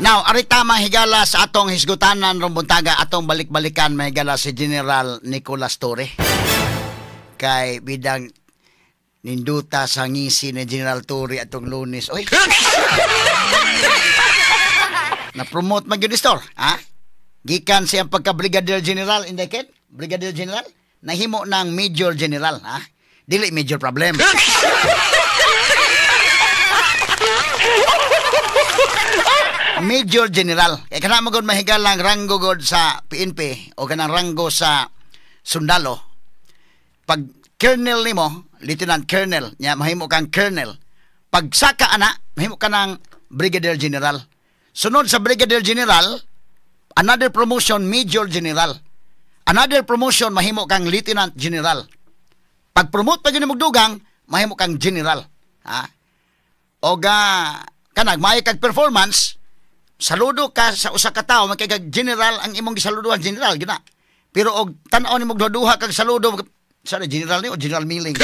Now, arita mahigala sa atong hisgutanan rumbuntaga atong balik-balikan mahigala si General Nicolas Torre. Kay bidang ninduta sa ngisi ni General Torre atong Lunes. Oy. Na-promote man gyud store, ha? Gikan siyang pagka-Brigadier General, indikit? Brigadier General, nahimo ng Major General, ha? Dili major problem. Major General. Kaya kana magod mahigalang ranggo god sa PNP o kanang ranggo sa sundalo. Pag colonel nimo, lieutenant colonel, nya mahimo kang colonel. Pag saka ana, mahimo ka ng Brigadier General. Sunod sa Brigadier General, another promotion, Major General. Another promotion, mahimo kang Lieutenant General. Pag-promote pa yun magdugang, mahimo kang General. Ha? O kanag, may kag performance, saludo ka sa usa ka tawo, magkagag General, ang imong gisaluduhan, General, gina. Pero og tan-aw ni magduduha kag saludo, sana General ni o General Milling.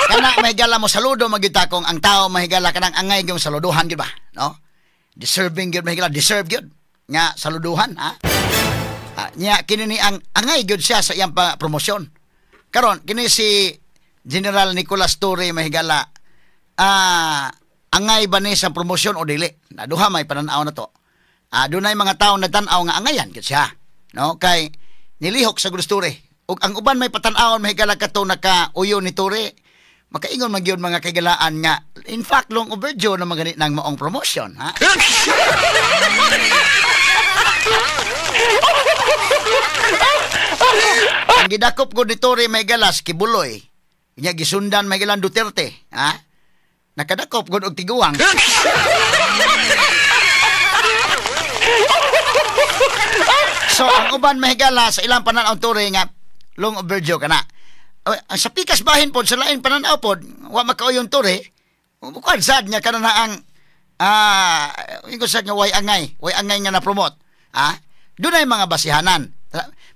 Kana mahigala mo saludo magita kung ang tao mahigala kanang angay gyud saluduhan gyud ba, no? Deserving gyud mahigala, deserve gyud nga saluduhan, ha? Nya kini ni ang angay gyud siya sa iyang promosyon. Karon kini si General Nicolas Torre mahigala angay ba ni sa promosyon o dili? Naduha may pananaw na to. Dunay mga tawo nagtan-aw nga angayan gyud siya, no? Kay nilihok sa Torre. Ug ang uban may patan-awon mahigala kato naka-uyo ni Torre. Makaingon man gyud mga kagalaan nga in fact long overdue na maganit nang maong promotion, ha? Ang gidakop ko ni Torre may galas kibuloy. Nya gisundan may galan Duterte, ha? Nakadakop gud og tiguang. So ang uban mahigala sa ilang pananaw Torre nga long overdue kana. Sa pikas bahin pod sa lain pananaw pod wa makauyon Torre. Bukod sad niya kana na ang ingon sa nga way angay nga na promote. Dunay mga basihanan.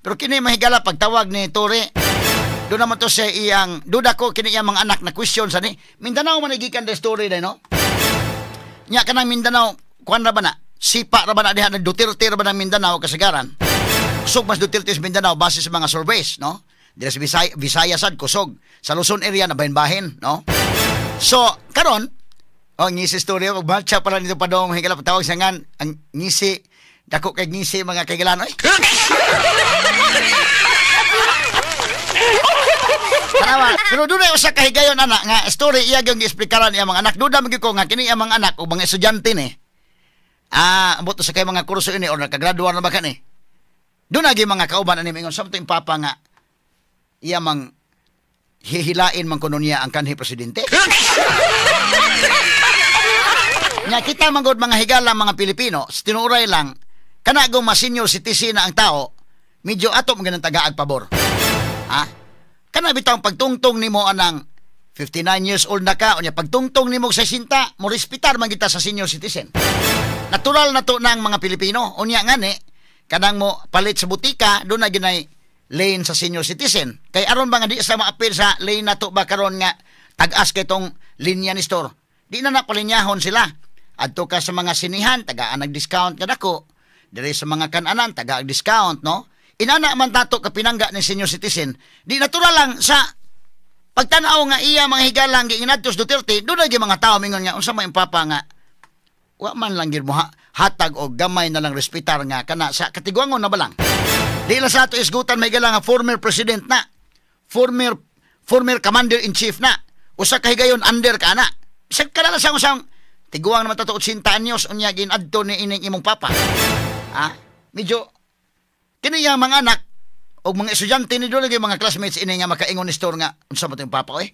Pero kini mahigala pagtawag ni Torre. Do naman to sa iyang duda ko kini iyang mga anak na question sa ni. Mindanao man gikan des Torre dai no. Nya kanang Mindanao kuan ra ba na? Sipa ra ba na diha Duterte ra ba ng Mindanao kasagaran? Kusog mas Duterte sa Mindanao base sa mga surveys, no? Dira sa Visayas sad kusog. Sa Luzon area na bahin-bahin, no? So, karon, ngisi story og matcha para nito padong higala patawag sa ngan ang ngisi dako kay ngisi mga kaigalan oy. Tarawa, pero dunay usa ka higayon ana nga story iya gyud giesplikaran iya mga anak. Duda magi ko nga kini iya mga anak ug mga estudyante ni. Ambot sa kay mga kurso ini or nakagraduar na ba kani? Doon lagi mga kauban ani mingon something papa nga iya mang hihilain man kuno niya ang kanhi presidente. Nya kita manggod mga higala mga Pilipino, tinuray lang kana go ma senior citizen na ang tao, medyo ato man ganang tagaag pabor. Ha? Kana bitaw pagtungtong nimo anang 59 years old na ka, unya pagtungtong nimo sa 60, mo respetar man kita sa senior citizen. Natural na to ng mga Pilipino, unya ngani kanang mo palit sa butika, doon na ginay lane sa senior citizen. Kay aron ba nga di sa maapil sa lane na to ba karon nga tag-as kay tong linya ni store. Di na napalinyahon sila. Adto ka sa mga sinihan, tagaan nag-discount ka dako. Diri sa mga kananan, tagaan discount, no? Inana man tato ka pinangga ni senior citizen. Di natural lang sa pagtanaw nga iya mga higalang giinadtos Duterte, doon lagi mga tao mingon nga unsa may papa nga wa man lang gid mo hatag o gamay na lang respetar nga kana sa katiguangon na balang. Di lang sa ato isgutan may gala nga former president na. Former commander-in-chief na. Usa ka higayon under ka na. Sa kanala sa usang tiguang naman tato 80 anyos unya ginadto ni ining imong papa. Medyo kini yang mga anak o mga estudyante ni dolo mga classmates ini nga makaingon ni store nga unsa man tong papa oy.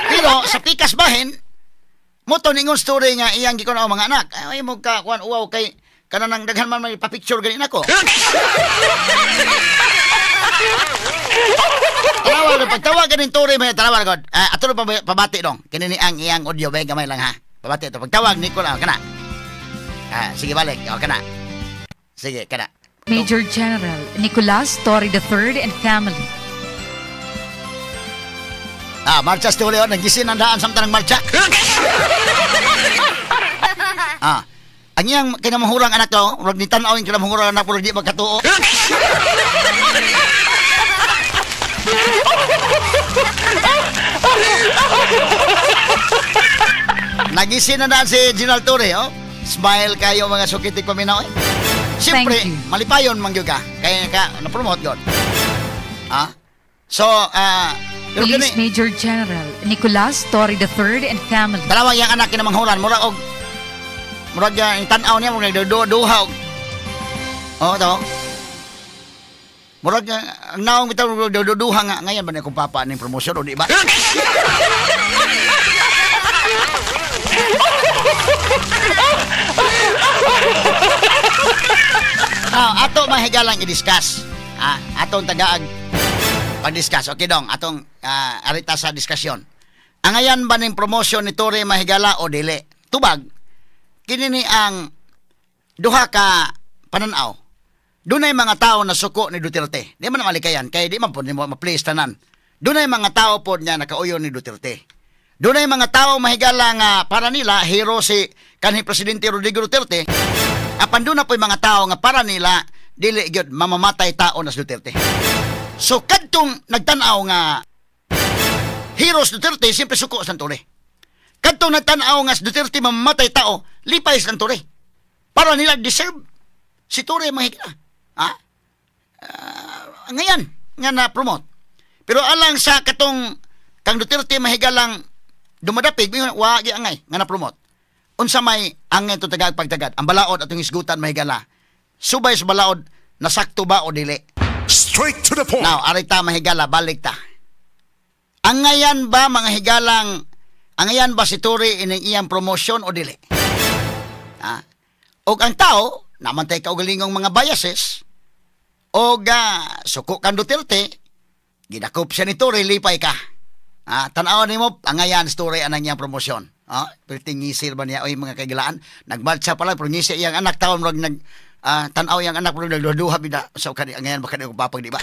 Pero sa pikas bahin mo to ningon story nga iyang gikuno mga anak. Ay mo ka kuan uwaw kay kanang daghan man may pa-picture ganin ako. Tawag pagtawag ganin Torre may tawag god. Ato pa pabati dong. Kini ni ang iyang audio bay gamay lang ha. Pabati to pagtawag Nicolas kana. Sige balik. O kana. Sige kana. Major General Nicolas Torre III and family. Marcha story o, nagisin ang daan samtang ng marcha. Ang iyang kinamahurang anak to, murag ni tanaw yung kinamahurang anak, murag di magkatuo. Nagisin na daan si General Torre, oh. Smile kayo mga sukitik paminaw, eh. Siyempre, malipayon mangyog ka. Kaya ka, na-promote yun. So, Police Major General Nicolas Torre III and family. Dalawa yung anak kinamanghuran, murag yung tanaw niya, murag nagduduha. To. Murag ang naong bitaw nagduduha nga. Ngayon ba na kung papa ng promosyon o di ba? Ato mahigalang i-discuss. Atong tagaag pag-discuss. Okay dong, atong arita sa diskusyon. Ang ayan ba ning promosyon ni Torre mahigala o dili? Tubag, kinini ang duha ka pananaw. Dunay mga tao na suko ni Duterte. Di man malikayan, kaya di man po ma-place tanan. Dunay mga tao po niya nakauyon ni Duterte. Dunay mga tao mahigala nga para nila hero si kanhi Presidente Rodrigo Duterte. Apan doon na po yung mga tao nga para nila dili gyud mamamatay tao na si Duterte. So kadtong nagtanaw nga heroes Duterte, siyempre suko sa Torre. Kadtong nagtanaw nga si Duterte mamamatay tao, lipay sa Torre. Para nila deserve si Torre mahigala. Ngayon nga na-promote. Pero alang sa katong kang Duterte mahigalang dumadapig, wagi angay nga na-promote. Unsa may angay to tagag pagtagad, ang balaod atong isgutan mahigala. Subay sa balaod, nasakto ba o dili? Straight to the point. Now, arita mahigala, balik ta. Angayan ba mga higalang, angayan ba si Torre ining iyang promosyon o dili? O ang tao, namantay kaugalingong mga biases, o suko kan Duterte, gidakop siya ni Torre, lipay ka. Tanawan ni mo, angayan si Torre anang iyang promosyon. Pertingisir ba niya o yung mga kagilaan? Nagbalsa pala, pero ngisir iyang anak taon, tanaw yung anak, pero nagduduha bida. So, ngayon baka niyo papag, di ba?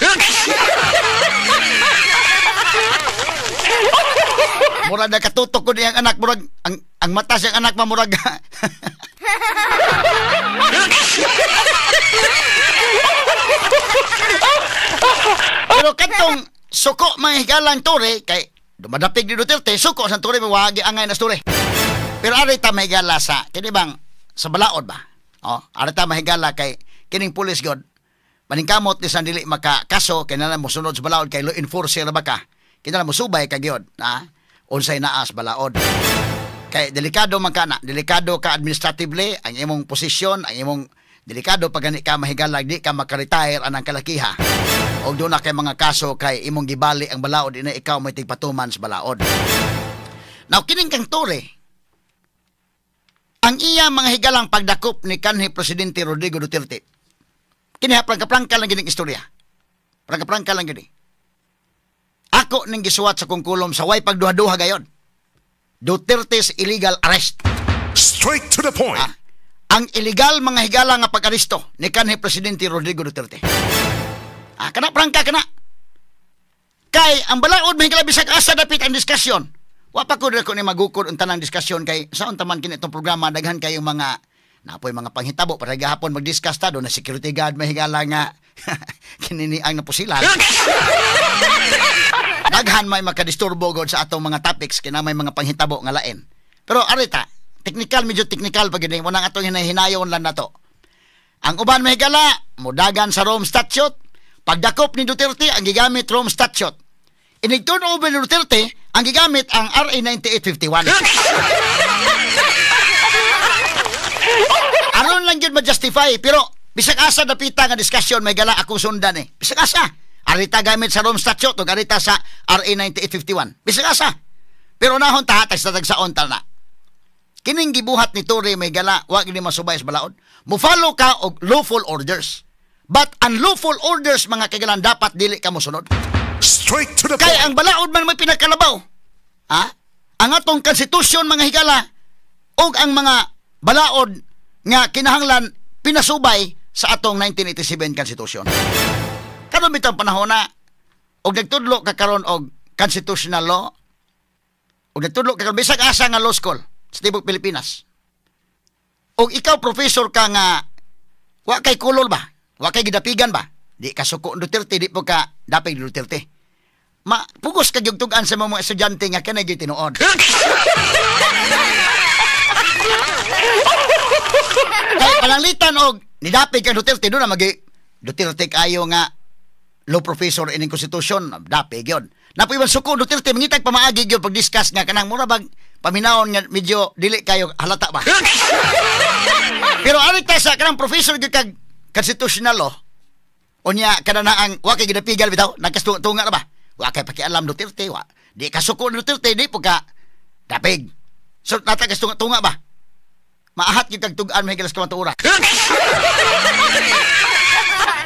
Murag na katutok ko niyang anak, murag, ang mata siyang anak, mamurag. Pero katong suko mahigalang Torre, kay dumadapig ni Duterte, suko sa Torre, mawagi angay na Torre. Pero arita mahigala sa, kini bang, sa balaod ba? Arita mahigala kay kining pulis god, maningkamot ni sandili makakaso, kaya na mo sunod sa balaod, kay law enforcer ba ka? Kaya na mo subay ka gyud, unsay naas balaod. Kay delikado man ka na, delikado ka administratively, ang imong posisyon, ang imong delikado pag gani ka mahigala, di ka makaretire anang kalakiha. O doon na kay mga kaso kay imong gibali ang balaod, ina ikaw may tigpatuman sa balaod. Now, kining kang Torre, ang iya mga higalang pagdakop ni kanhi Presidente Rodrigo Duterte, kiniha prangka-prangka lang gining istorya. Prangka-prangka lang gini. Ako ning gisuwat sa kungkulom sa way pagduha-duha gayon. Duterte's illegal arrest. Straight to the point. Ang illegal mga higala nga pag-aresto ni kanhi Presidente Rodrigo Duterte. Kana prangka kana. Kay ang balaod mahigala bisag asa dapit ang diskusyon. Wa pa ko ni magukod ang tanang diskusyon kay saon taman kini itong programa daghan kayong mga napoy mga panghitabo para gahapon mag-discuss ta do na security guard mahigala nga kinini ang napusilan. Daghan may makadisturbo god sa atong mga topics kina may mga panghitabo nga lain. Pero arita, medyo technical pag gini mo nang atong hinahinayon lang nato. Ang uban mahigala mudagan sa Rome Statute, pagdakop ni Duterte ang gigamit Rome Statute. Inigturn over ni Duterte ang gigamit ang RA 9851. Aron lang yun ma-justify, pero bisag asa napita nga diskusyon may gala akong sundan eh. Bisag asa. Arita gamit sa Rome Statute o arita sa RA 9851. Bisag asa. Pero nahon tahatag sa tagsaon na. Kining gibuhat ni Torre may gala, wag ni masubay sa balaod. Mo-follow ka og lawful orders. But unlawful orders mga kagalan dapat dili ka mosunod. Straight to the point. Kaya ang balaod man may pinakalabaw. Ang atong konstitusyon mga higala o ang mga balaod nga kinahanglan pinasubay sa atong 1987 Constitution. Karon bitang panahon na og nagtudlo ka karon og constitutional law, og nagtudlo ka karon bisag asa nga law school sa tibok Pilipinas. Og ikaw professor ka nga wa kay kulol ba? Wa kay gidapigan ba? Di ka suko Duterte, di po ka dapig Duterte. Pugos ka gyugtugan sa mga estudyante nga kanay gyud tinuod. Kay pananglitan og nidapig ka Duterte do na magi Duterte kayo nga law professor ining constitution, dapig yon. Napuiban suko Duterte mangitag pamaagi gyud pag-discuss nga kanang mura bag paminawon nga medyo dili kayo halata ba. Pero ari ta sa kanang professor gyud kag constitutional law, unya kana na ang wa kay gidapigan bitaw, nagkastunga na ba? Wa kay pakialam Duterte, wa. Di ka suko Duterte, di po ka dapig. So natagas tunga ba? Maahat gyud kag tug-an mahigalas ka matuura.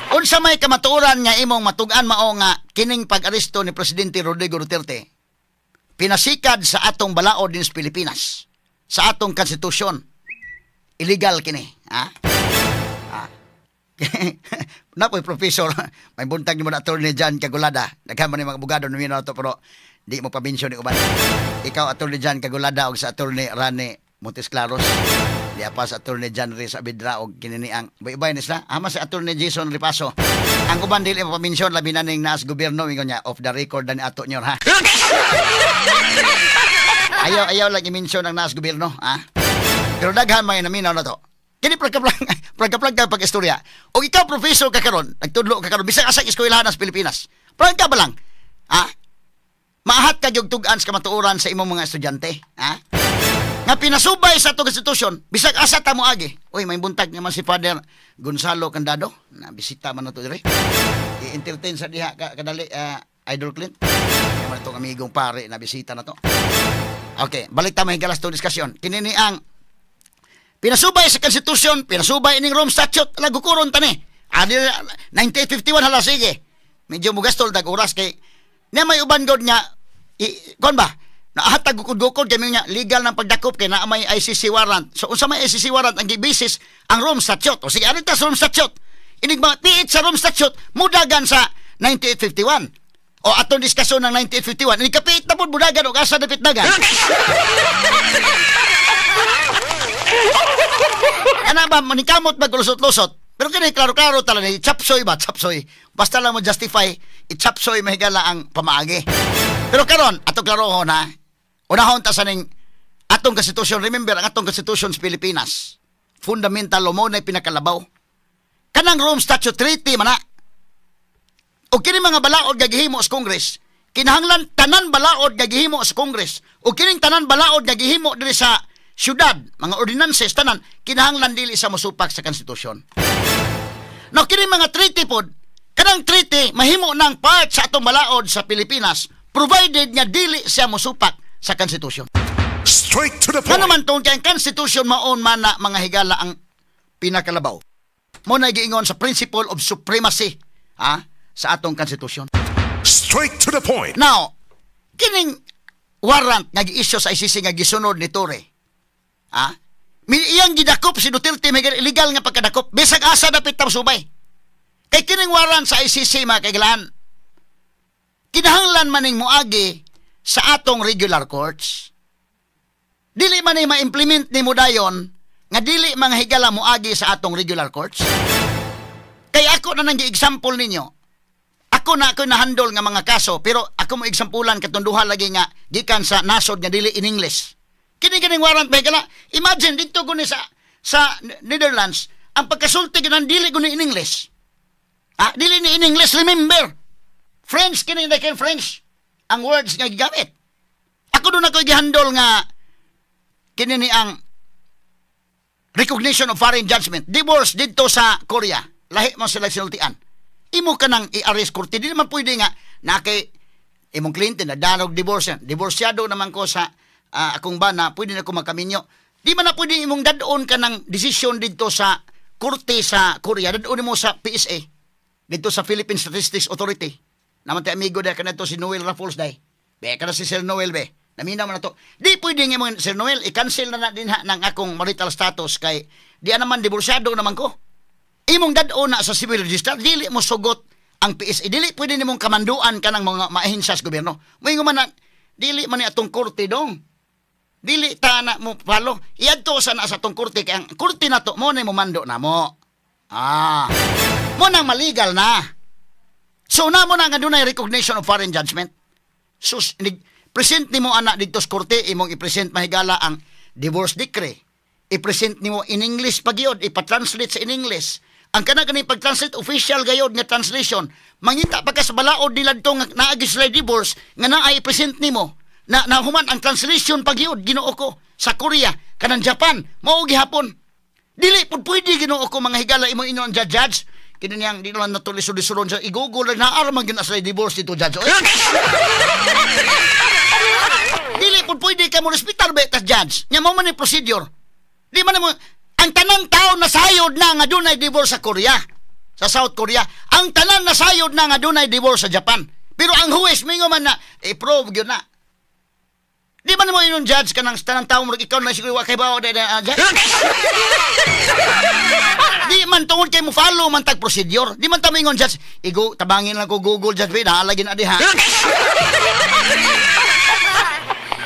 Unsa may kamatuoran nga imong matug-an mao nga kining pag-aresto ni Presidente Rodrigo Duterte pinasikad sa atong balaod din sa Pilipinas, sa atong konstitusyon. Illegal kini, ha? Napoy professor, may buntag ni mo na attorney Jan Cagulada. Daghan man ni mga abogado no na to pero di mo pa-mention ni uban. Ikaw attorney Jan Cagulada og sa attorney Rane Montes Claros. Di pa sa attorney Jan Riz Abidra og kinini ang bay-bay ni sa ama sa attorney Jason Ripaso. Ang uban dili mo pa-mention labi na ning nas gobyerno ingon niya off the record dan ato nyor ha. Ayaw lang i-mention ang nas gobyerno, ha? Pero daghan may naminaw na to. Kini pragkaplag ka pag-istorya. O ikaw, professor ka karon, nagtudlo ka karon, bisag asang eskwelahan sa Pilipinas. Pragka ba lang? Ha? Maahat ka yung tug-an sa kamatuoran sa imong mga estudyante. Ha? Nga pinasubay sa itong institusyon, bisag asa ta mo agi. Uy, may buntag naman si Father Gonzalo Candado. Nabisita man na ito dire. I-entertain sa diha kadali, Idol Clint. Naman itong amigong pare, nabisita na to. Okay, balik ta may galas itong diskasyon. Kinini ang pinasubay sa konstitusyon, pinasubay ining Rome Statute, lagukuron tani. 1951 hala sige. Medyo mugastol dag oras kay niya may uban god nga kon ba? Naahatag gukod-gukod kay niya legal ng pagdakop kay naa may ICC warrant. So unsa may ICC warrant ang gibasis ang Rome Statute. O sige arin ta sa Rome Statute. Inig mga piit sa Rome Statute mudagan sa 1951. O atong diskasyon ng 1951. Inig kapiit na po mudagan o asa dapit dagan. Ana ba manikamot ba lusot-lusot? Pero kini klaro-klaro tala ni chapsoy ba, chapsoy. Basta lang mo justify, i-chapsoy mahigala ang pamaagi. Pero karon ato klarohon na. Unahon ta sa ning atong konstitusyon. Remember ang atong konstitusyon sa Pilipinas. Fundamental law mo na pinakalabaw. Kanang Rome Statute Treaty man na. O kini mga balaod gagihimo sa Congress, kinahanglan tanan balaod gagihimo sa Congress. O kining tanan balaod gagihimo diri sa syudad, mga ordinances, tanan, kinahanglan dili sa musupak sa konstitusyon. Now, kini mga treaty pod, kanang treaty, mahimo ng part sa atong balaod sa Pilipinas, provided nga dili siya musupak sa konstitusyon. Straight to the point. Ano man tong kaya ang konstitusyon maon man na mga higala ang pinakalabaw. Mo na giingon sa principle of supremacy sa atong konstitusyon. Straight to the point. Now, kining warrant nga gi-issue sa ICC nga gisunod ni Torre, iyang gidakop si Duterte may illegal nga pagkadakop bisag asa dapit ta subay. Kay kining warrant sa ICC mga kaigalaan, kinahanglan maning moagi sa atong regular courts. Dili man ni ma-implement ni mo dayon nga dili mga higala moagi sa atong regular courts. Kay ako na nang gi-example ninyo. Ako nahandol nga mga kaso pero ako mo eksampulan katunduhan lagi nga gikan sa nasod nga dili in English. Kini warrant ba kala? Imagine dito guni sa Netherlands, ang pagkasulti gani dili guni in English. Dili ni in English, remember. French kini na kay French ang words nga gigamit. Ako doon ako gihandol nga kini ni ang recognition of foreign judgment. Divorce dito sa Korea. Lahi mo sila sinultian. Imo ka nang i-arrest korte. Di naman pwede nga na kay imong kliyente na danog divorce yan. Divorsyado naman ko sa akong bana, pwede na ko magkaminyo. Di man na pwede imong dadon ka ng desisyon dito sa korte sa Korea. Dadon mo sa PSA. Dito sa Philippine Statistics Authority. Naman tayo amigo dahil ka na ito si Noel Raffles dahil. Be, ka na si Sir Noel be. Naminaw mo na to. Di pwede nga mga Sir Noel, i-cancel na din ng akong marital status kay di naman divorsyado naman ko. imong dad-o na sa civil register, dili mo sugot ang PSA. Dili pwede nimong kamanduan ka ng mga maahinsya sa gobyerno. May man na, dili man ni atong korte dong. Dili ta na mo palo. Iadto sa na sa atong korte, kaya ang korte na to, mo na mo mando na mo. Mo nang maligal na. So na mo na nga dunay recognition of foreign judgment. Sus, present nimo anak dito sa korte, imong i-present mahigala ang divorce decree. I-present nimo in English pagyod, ipa-translate sa in English. Ang kana-kani pag-translate, official gayod nga translation. Mangita pa ka sa balaod nila dito nga naagi sila divorce, nga naay i-present nimo. Na human ang translation pagyod, Ginoo ko, sa Korea, kanang Japan, mao gihapon. Dili pud pwede, Ginoo ko, mga higala imo ingon judge. Kini niyang di naman natulis-lisuron sa i-google na naaraman gyud sa divorce dito judge. Dili pud pwede ka mo hospital ba tas judge. Nya mo man ni procedure. Di man mo ang tanang tao nasayod na nga dunay divorce sa Korea, sa South Korea. Ang tanan nasayod na nga dunay divorce sa Japan. Pero ang huwes mingo man na i-prove gyud na. Di man mo inon judge kanang tanang tao mo ikaw na siguro wa kay bawo judge. Di man tungod kay mo follow man tag procedure. Di man ta mingon judge, igo tabangin lang ko Google judge na halagin adi ha.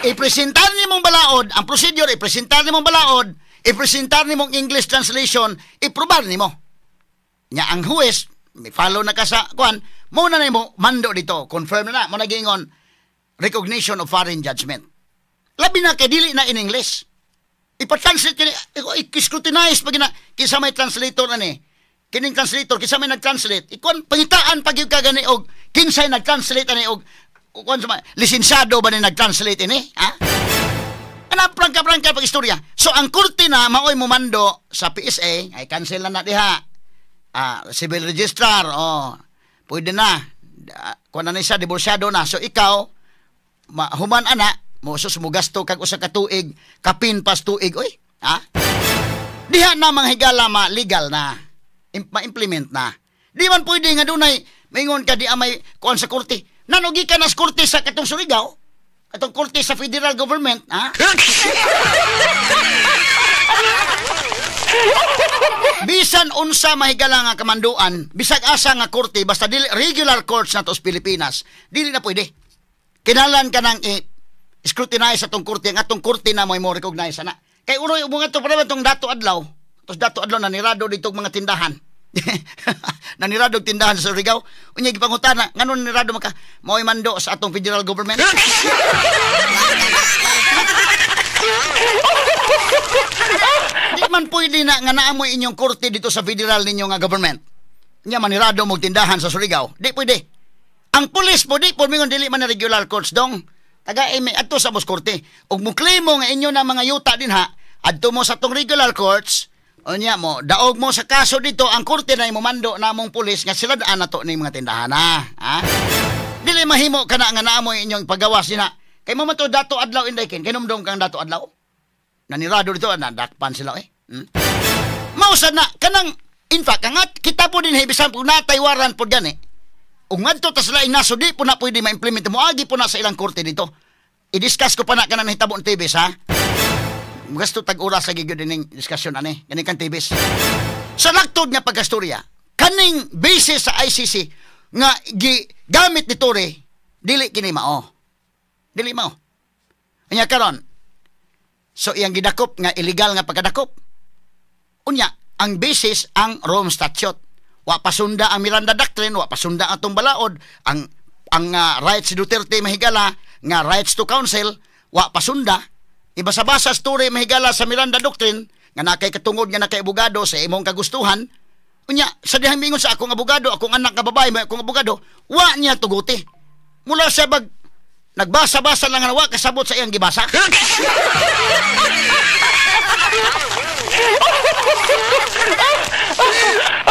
I-presentar ni mong balaod ang procedure, i-presentar ni mong balaod, i-presentar ni mong English translation, i-probar ni mo. Nya ang huwes, may follow na ka sa kuan, mo na mo mando dito, confirm na mo nagingon recognition of foreign judgment. Labi na kay dili na in English. Ipa-translate kini, i-scrutinize pag kisa may translator ani. Kining translator kisa may nag-translate. Ikon pangitaan pag yung kagani og kinsay nag-translate ani og kuan sa lisensyado ba ni nag-translate ini? Ha? Ana prangka pag istorya. So ang korte na maoy mo mando sa PSA ay cancel na diha. Civil registrar pwede na. Kuan na siya diborsyado na. So ikaw human ana mo mo gasto kag usa ka tuig, kapin pas tuig oy. Ha? Diha na mga higala legal na. Ma-implement na. Di man pwede nga dunay mingon ka di amay kuan sa korte. Nanugi ka na sa korte sa katong Surigao, katong korte sa federal government, ha? Bisan unsa mahigala nga kamanduan, bisag asa nga korte, basta dili regular courts na to sa Pilipinas, dili na pwede. Kinalan ka nang scrutinize sa tong korte, ang atong korte na mo recognize na. Kay uroy mga to para tong dato adlaw, tos dato adlaw na nirado dito mga tindahan. Naniradog tindahan sa Surigao. Unya gipangutana, nganon nirado maka mao'y mando sa atong federal government. Di man pwede na nga naamoy inyong korte dito sa federal ninyo nga government. Nya manirado mo tindahan sa Surigao. Di pwede. Ang pulis po di po mingon dili man na regular courts dong. Taga may adto sa mos korte. Ug mo claim mo nga inyo na mga yuta din ha, adto mo sa tong regular courts. Unya mo, daog mo sa kaso dito, ang korte na imumando namong pulis nga sila daan na to ni mga tindahan na. Ha? Dili mahimo ka na nga naamoy inyong paggawas nila. Kay mo to dato adlaw inday kin, kinumdum kang dato adlaw. Nanirado dito, nadakpan sila Mausad na, kanang, in fact, angat, kita po din bisan po nataywaran po dyan Ung ngadto tas lain naso, di po na pwede ma-implement mo, agi po na sa ilang korte dito. I-discuss ko pa na kanang hitabo ng TVs, ha? Gasto tag-oras sa gigyo dining diskusyon ganing kan TVs. Sa laktod nga pagkastorya, kaning basis sa ICC nga gamit ni Tore, dili kini mao. Dili mao. Anya karon. So iyang gidakop nga illegal nga pagkadakop. Unya, ang basis ang Rome Statute. Wa pasunda ang Miranda Doctrine, wa pasunda atong balaod, ang rights si Duterte mahigala nga rights to counsel, wa pasunda. Ibasa-basa story mahigala sa Miranda Doctrine nga nakay katungod nga nakay abogado sa imong kagustuhan. Unya, sa dihang mingon sa akong abogado, akong anak nga babae, may akong abogado, wa niya tuguti. Mula sa nagbasa-basa lang nga wa kasabot sa iyang gibasa.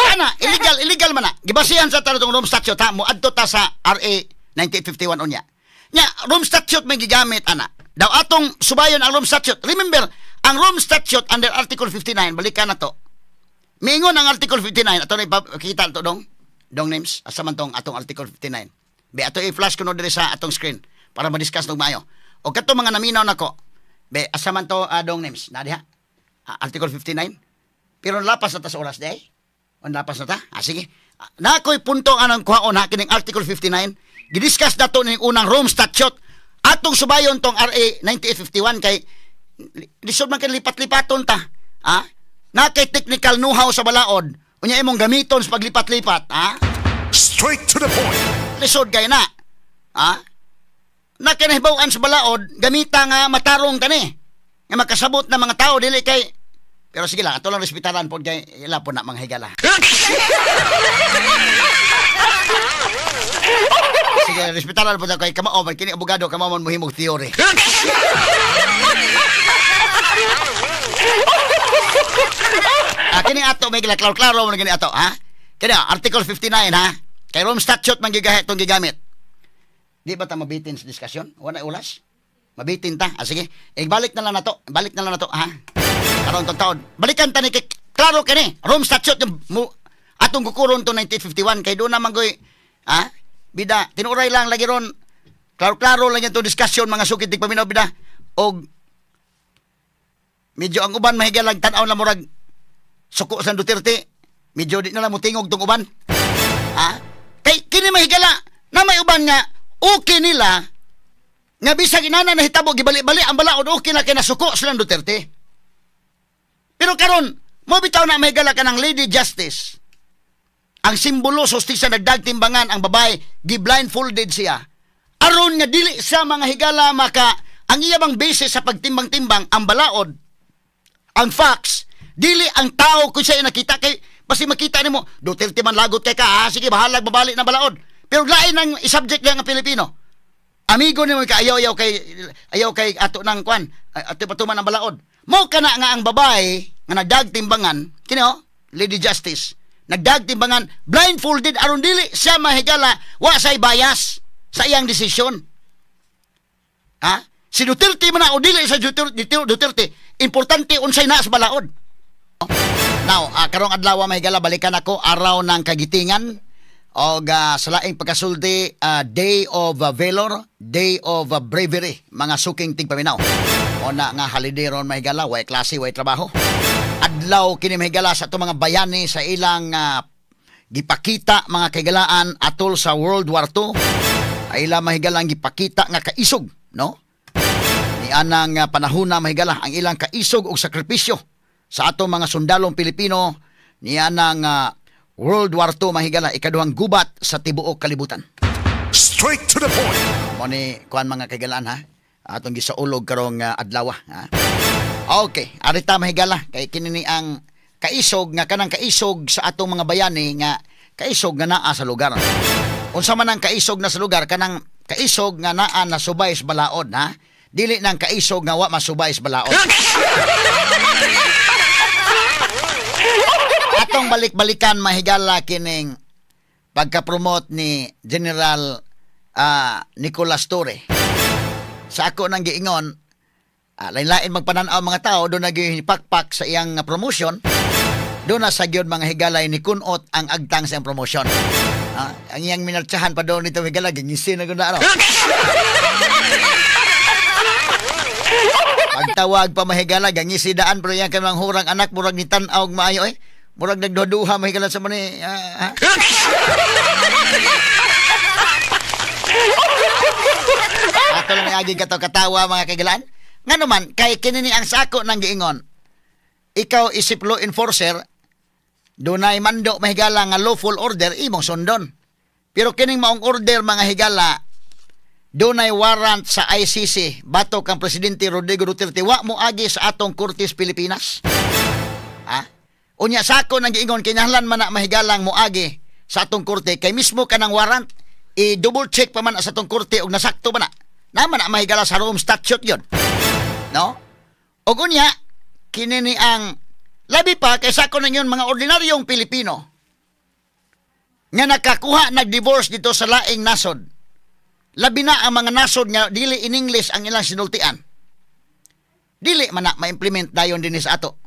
Ana, illegal man na. Gibasihan sa tanong Rome Statute ha, mo adto ta sa RA 9851 unya. Nya, Rome Statute may gigamit ana. Daw atong subayon ang Rome Statute. Remember, ang Rome Statute under Article 59, balikan na to. Mingon ang Article 59, ato na ipakita to dong names, asa man tong atong Article 59. Be, ato i-flash ko no dire sa atong screen para ma-discuss nung maayo. O kato mga naminaw nako. Be, asa man to dong names, na diha. Article 59. Pero lapas na ta sa oras day. On lapas na ta? Sige. Na ako'y punto anang kuhaon ha, kining Article 59. Gidiscuss na to ning unang Rome Statute. Atong subayon tong RA 9851 kay lisod man kay lipat-lipaton ta. Ha? Na kay technical know-how sa balaod. Unya imong gamiton sa paglipat-lipat. Ha? Straight to the point. Lisod kay na. Ha? Na kay nahibaw-an sa balaod, gamita nga matarong tani. Nga makasabot na mga tao dili kay. Pero sige lang, ato lang respetaran po kay ila po na mga higala. Sige, respetaran po kay kamao, kini abogado kamao mo himog theory. Kini ato may klaro mo gani ato, ha? Kini Article 59 ha. Kay Rome Statute man gigahit tong gigamit. Di ba ta mabitin sa diskusyon? Wala ulas? Mabitin ta. Sige. Balik na lang na to. Ha? Karon tong taon. Balikan ta ni kay klaro kini. Rome Statute atong kukuron to 1951 kay do na man goy, ha? Bida, tinuray lang lagi ron. Klaro lang yan to diskusyon mga sukit tig paminaw bida. Og medyo ang uban mahigalang tan-aw na murag suko sa Duterte. Medyo di na lang mutingog tong uban. Ha? Kay kini mahigala na may uban nga okay nila nga bisag inana nahitabo gibali-bali ang balaod okay na kay nasuko sila Duterte. Pero karon mo bitaw na mahigala ka ng Lady Justice. Ang simbolo sa hustisya nagdagtimbangan ang babae gi-blindfolded siya. Aron nga dili sa mga higala maka ang iyang basis sa pagtimbang-timbang ang balaod. Ang facts dili ang tao kung siya nakita kay basi makita nimo Duterte man lagot kay ka sige bahalag babalik na balaod. Pero lain ang isubject lang ang Pilipino. Amigo nimo kay ayaw kay ato nang kwan ato patuman ang balaod. Mao kana nga ang babae nga nagdagtimbangan kini Lady Justice nagdagtimbangan blindfolded aron dili siya mahigala wa say bias sa iyang desisyon. Ha? Si Duterte man o dili sa Duterte importante unsay na sa balaod. Now, karong adlaw mahigala balikan ako araw ng kagitingan o sa laing pagkasulti Day of Valor, Day of Bravery, mga suking tigpaminaw. O na nga holiday ron mahigala, way klase, way trabaho. Adlaw kini mahigala sa itong mga bayani sa ilang gipakita mga kaigalaan atol sa World War II. Ay ilang mahigalang gipakita nga kaisog, no? Ni anang panahon na mahigala ang ilang kaisog o sakripisyo sa atong mga sundalong Pilipino ni anang World War II mahigala ikaduhang gubat sa tibuok kalibutan. Straight to the point. Mo ni kuan mga kaigalaan ha. Atong gisaulog karong adlaw ha. Okay, arita mahigala kay kini ni ang kaisog nga kanang kaisog sa atong mga bayani nga kaisog nga naa sa lugar. Unsa man ang kaisog na sa lugar kanang kaisog nga naa na subay sa balaod ha. Dili nang kaisog nga wa masubay sa balaod. Atong balik-balikan mahigala kining pagka-promote ni General Nicolas Torre. Sa ako nang giingon, lain-lain magpananaw mga tao doon nagipakpak sa iyang promotion. Doon na sa gyud mga higalay ni kunot ang agtang sa iyang promotion. Ang iyang minartsahan pa doon nito higala gingisin na guna pagtawag pa mahigala gangisidaan pero yang kanang hurang anak murag ni tan-aw maayo murag nagduha mahigala sa mani ato lang agi katawa mga kaigalaan nga naman kay kini ang sako nang giingon ikaw isip law enforcer dunay mando mahigala nga lawful order imong sundon pero kining maong order mga higala dunay warrant sa ICC batok ang Presidente Rodrigo Duterte wa mo agi sa atong Kortes Pilipinas. Unya sako nang giingon kinahanglan man na mahigalang mo agi sa atong korte kay mismo kanang warrant i-double check pa man sa atong korte og nasakto ba na. Naman na mahigala sa Rome Statute yon. No? Og unya kini ni ang labi pa kay sako na yon mga ordinaryong Pilipino nga nakakuha nag-divorce dito sa laing nasod. Labi na ang mga nasod nga dili in English ang ilang sinultian. Dili man na ma-implement dayon din sa ato.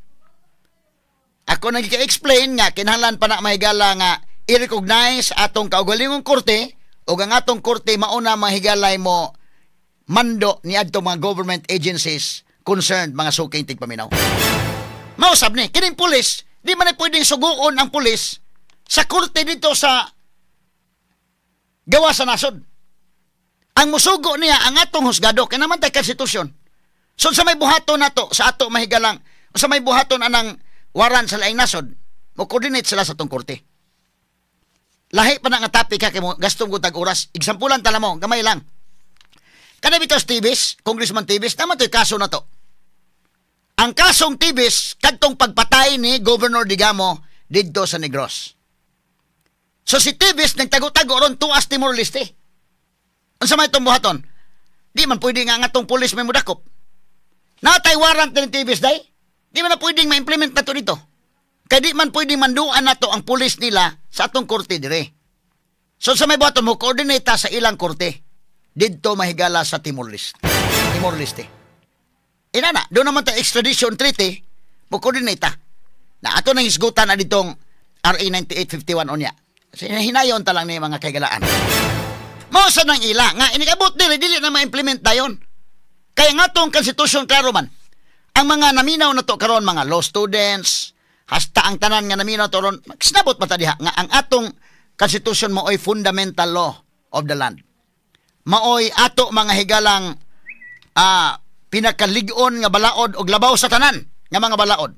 Ako nang gi-explain nga kinahanglan pa na mahigala nga i-recognize atong kaugalingong korte o ang atong korte mauna mahigalay mo mando ni adtong mga government agencies concerned mga suking tigpaminaw. Mausab ni kining pulis, di man pwedeng suguon ang pulis sa korte dito sa gawa sa nasod. Ang musugo niya ang atong husgado kay naman tay konstitusyon. So sa may buhaton nato sa ato mahigalang o sa may buhaton anang waran sa laing nasod, mo coordinate sila sa tong korte. Lahi pa na nga topic ka kay mo gastong ko tag oras. Exampulan tala mo, gamay lang. Kada bitaw Tibis, Congressman Tibis, naman to'y kaso na to. Ang kasong Tibis kadtong pagpatay ni Governor Digamo didto sa Negros. So si Tibis nagtago-tago ron tuas Timor-Leste. Ang sa may itong buhaton, di man pwede nga atong pulis may mudakop. Natay warrant ni Tibis, day? Di man na pwedeng ma-implement na to dito. Kaya di man pwedeng manduan na to ang pulis nila sa atong korte dire. So sa may buhaton mo, koordinata sa ilang korte. Dito mahigala sa Timor-Leste. Inana, doon naman tayo extradition treaty, mo koordinata. Na ato nang isgutan na ditong RA 9851 on niya. Kasi hinayon talang ni mga kagalaan. Mausa ng ila, nga inikabot dili na ma-implement dayon. Kaya nga tong konstitusyon klaro man. Ang mga naminaw na to karon mga law students, hasta ang tanan nga naminaw to ron, sinabot pa ta diha nga ang atong konstitusyon mo ay fundamental law of the land. Maoy ato mga higalang pinakalig-on nga balaod og labaw sa tanan nga mga balaod.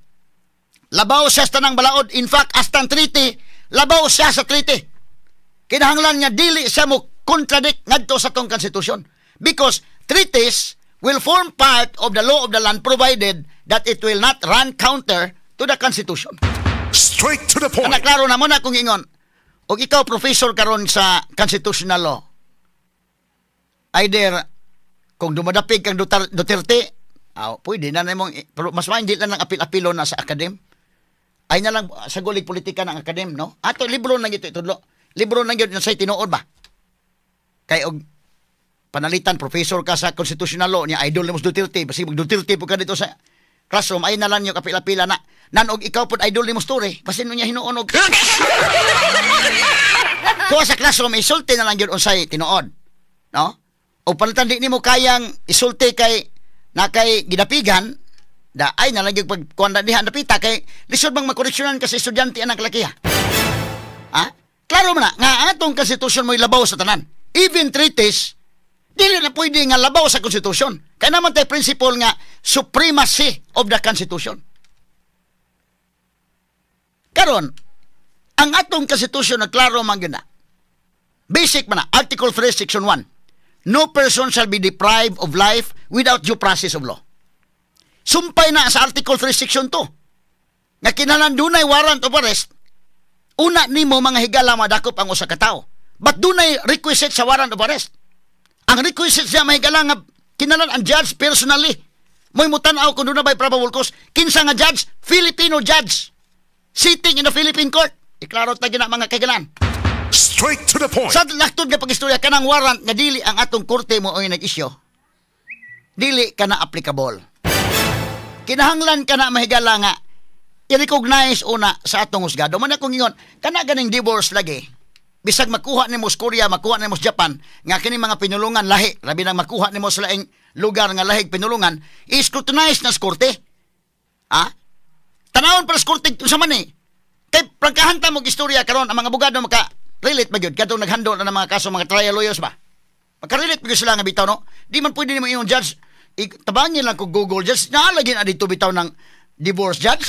Labaw siya sa tanang balaod. In fact, astang treaty, labaw siya sa treaty. Kinahanglan nga dili siya mo contradict ngadto sa tong konstitusyon. Because treaties will form part of the law of the land provided that it will not run counter to the Constitution. Straight to the point. Klaro na mo na kung ingon. O ikaw professor karon sa constitutional law. Either kung dumadapig kang Duterte, pwede na namong, pero mas hindi lang ng apil-apilo na sa akadem. Ay na lang sa gulig politika ng akadem, no? Ato, libro na ito itudlo. Libro na ito sa tinuod ba? Kaya og panalitan, professor ka sa constitutional law, niya idol ni Mus Duterte, basi mag-Duterte po ka dito sa classroom, ay na lang yung kapil-apila na, nanog ikaw po idol ni Mus Ture, basi niya hinuon og. Kuha sa classroom, isulti na lang yun unsay tinuod. No? O palitan di mo kayang isulti kay na kay gidapigan, da ay na lang yung pagkuhan diha napita kay lisod bang makoreksyonan kasi estudyante anak laki ha. Klaro mo na, nga atong konstitusyon mo ilabaw sa tanan. Even treaties, dili na pwede nga labaw sa konstitusyon. Kaya naman tayo principle nga supremacy of the Constitution. Karon, ang atong konstitusyon na klaro man gina. Basic man na, Article 3, Section 1. No person shall be deprived of life without due process of law. Sumpay na sa Article 3, Section 2. Nga kinahanglan dunay warrant of arrest, una nimo mga higala madakop ang usa ka tawo. But dunay requisite sa warrant of arrest. Ang requisite siya mga higala nga kinahanglan ang judge personally. Mo'y mutan-aw kung dunay probable cause. Kinsa nga judge? Filipino judge. Sitting in the Philippine court. Iklaro ta gina mga kagalan. Straight to the point. Sa laktod nga pagistorya kanang warrant nga dili ang atong korte mo oy nag-issue. Dili kana applicable. Kinahanglan kana mahigala nga i-recognize una sa atong husgado. Man akong ingon, kana ganing divorce lagi. Bisag makuha nimo sa Korea, makuha nimo sa Japan, nga kini mga pinulungan lahi, labi nang makuha nimo sa laing lugar nga lahig pinulungan, i-scrutinize na sa korte. Tanawon para sa korte sa man eh. Kay pagkahanta mo istorya karon ang mga abogado relate ba yun? Katong nag-handle na ng mga kaso, mga trial lawyers ba? Magka-relate ba sila nga bitaw, no? Di man pwede naman yung judge, tabangin lang kung Google judge, naalagin na dito bitaw ng divorce judge.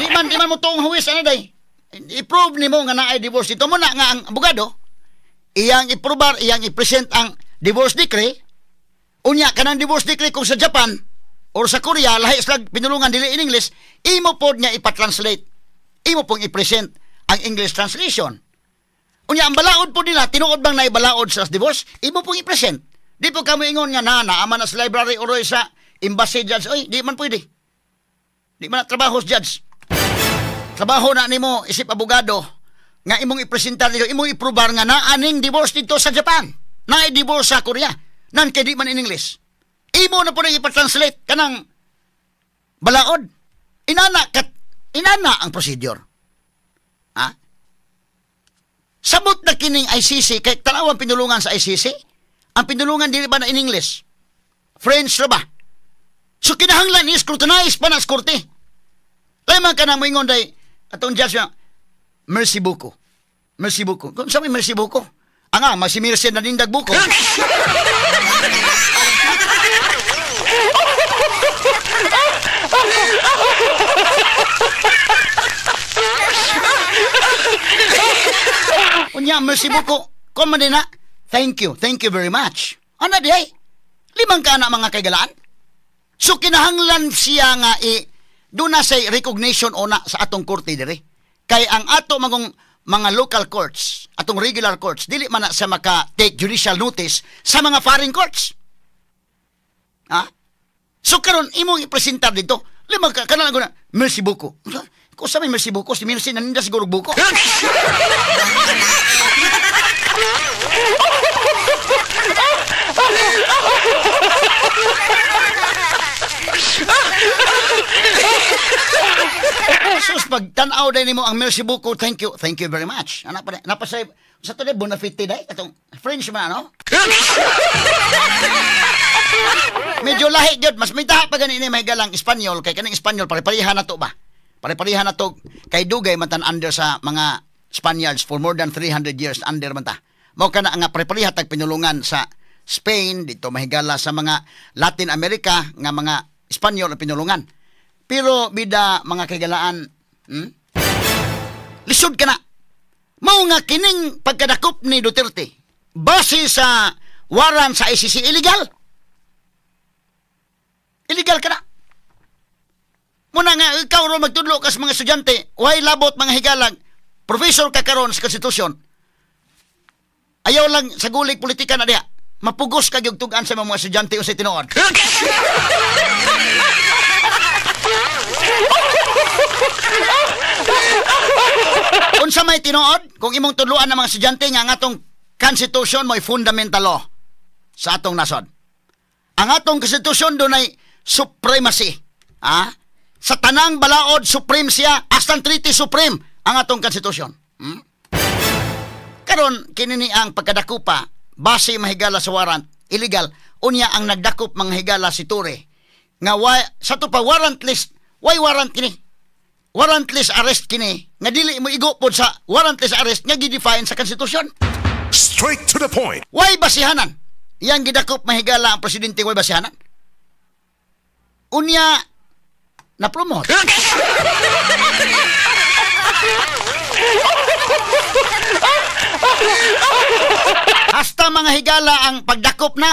di man mo tong huwis, ano day? I-prove ni mo nga na ay divorce dito. Muna nga ang abogado, iyang i-probar, iyang i-present ang divorce decree, unya ka ng divorce decree kung sa Japan, or sa Korea, lahi slag pinulungan dili in English, imo pod niya ipa-translate. Imo pong i-present ang English translation. Unya, ang balaod po nila, tinuod bang na ibalaod sa divorce? Imo pong i-present. Di po kamo ingon nga naaman na sa library or sa embassy judge. Oy, di man pwede. Di man na trabaho sa judge. Trabaho na nimo isip abogado nga imong i-presentar dito, imong i-probar nga naaning divorce dito sa Japan. Naay divorce sa Korea. Nan kay di man in English. Imo na po na ipa-translate kanang balaod. Inana ang procedure. Sabot na kining ICC, kay tanawang pinulungan sa ICC, ang pinulungan dili ba na in English? French na ba? So kinahanglan i-scrutinize pa na sa korte. Layman ka na mo ingon day, atong judge nga, merci beaucoup. Merci beaucoup. Kung sabi merci beaucoup? Magsimirsin na nindag buko. Unya, merci beaucoup. Kung na, thank you very much. Ano di ay? 5 ka na mga kaigalaan? So kinahanglan siya nga doon na say recognition una sa atong korte dire. Kay ang ato mga local courts, atong regular courts, dili man na sa maka-take judicial notice sa mga foreign courts. Ha? So karon imong ipresentar dito, 5 ka na guna, merci beaucoup. Kung sabi merci beaucoup, si merci na ninda siguro buko. Sus, pag tanaw din mo ang merci beaucoup, thank you very much. Ano pa napasay sa to day bonafide day katong French man no? Medyo lahi gyud, mas may taha pa gani ni may galang Espanyol kay kaning Espanyol pare-pareha na to ba? Pare-pareha na to kay dugay man tan under sa mga Spaniards for more than 300 years under man ta. Mao kana nga pare-pareha tag pinulungan sa Spain dito mahigala sa mga Latin America nga mga Espanyol na pinulungan. Pero bida mga kagalaan, lisod ka na. Mao nga kining pagkadakop ni Duterte base sa waran sa ICC illegal. Illegal ka na. Muna nga ikaw ro magtudlo kas mga estudyante, way labot mga higalag, professor ka karon sa konstitusyon. Ayaw lang sa gulig politika na diha. Mapugos ka gyud tugan sa mga estudyante unsay tinuod. Unsa may tinuod kung imong tudloan ng mga estudyante nga ang atong constitution mo'y fundamental law sa atong nasod. Ang atong konstitusyon dunay supremacy. Sa tanang balaod supreme siya, astan treaty supreme ang atong konstitusyon. Karon kini ang pagkadakupa base mahigala sa warrant illegal unya ang nagdakop mga higala si Ture nga sa to pa warrantless kini warrantless arrest kini nga dili mo igo pod sa warrantless arrest nga gidefine sa konstitusyon. Straight to the point. Way basihanan yang gidakop mahigala ang presidente way basihanan unya na promote. Hasta mga higala ang pagdakop na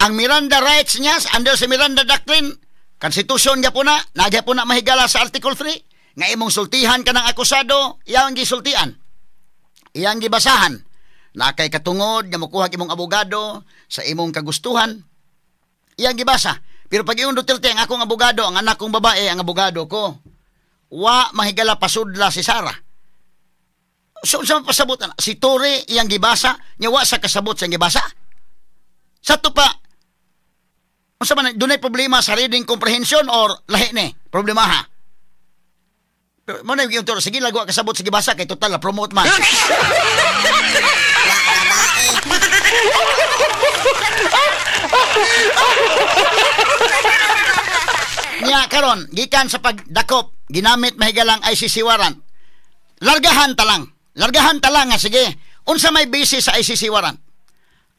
ang Miranda rights niya under sa Miranda Doctrine, konstitusyon niya po na, nagya po na mahigala sa Article 3, nga imong sultihan ka ng akusado, iyang gisultian. Iyang gibasahan, na kay katungod, nga mukuha imong abogado, sa imong kagustuhan, iyang gibasa. Pero pag iyon Duterte, ang akong abogado, ang anak kong babae, ang abogado ko, wa mahigala pasudla si Sara. So, sa pasabot na, si Tore, iyang gibasa, niya wa sa kasabot sa gibasa. Sa to pa, unsa man dunay problema sa reading comprehension or lahi ni problema ha. Pero mo na yung Tore, sige lagwa kasabot sa gibasa kay total na promote man. Nya karon gikan sa pagdakop ginamit mahigalang ICC warrant. Largahan ta lang nga sige. Unsa may basis sa ICC warrant?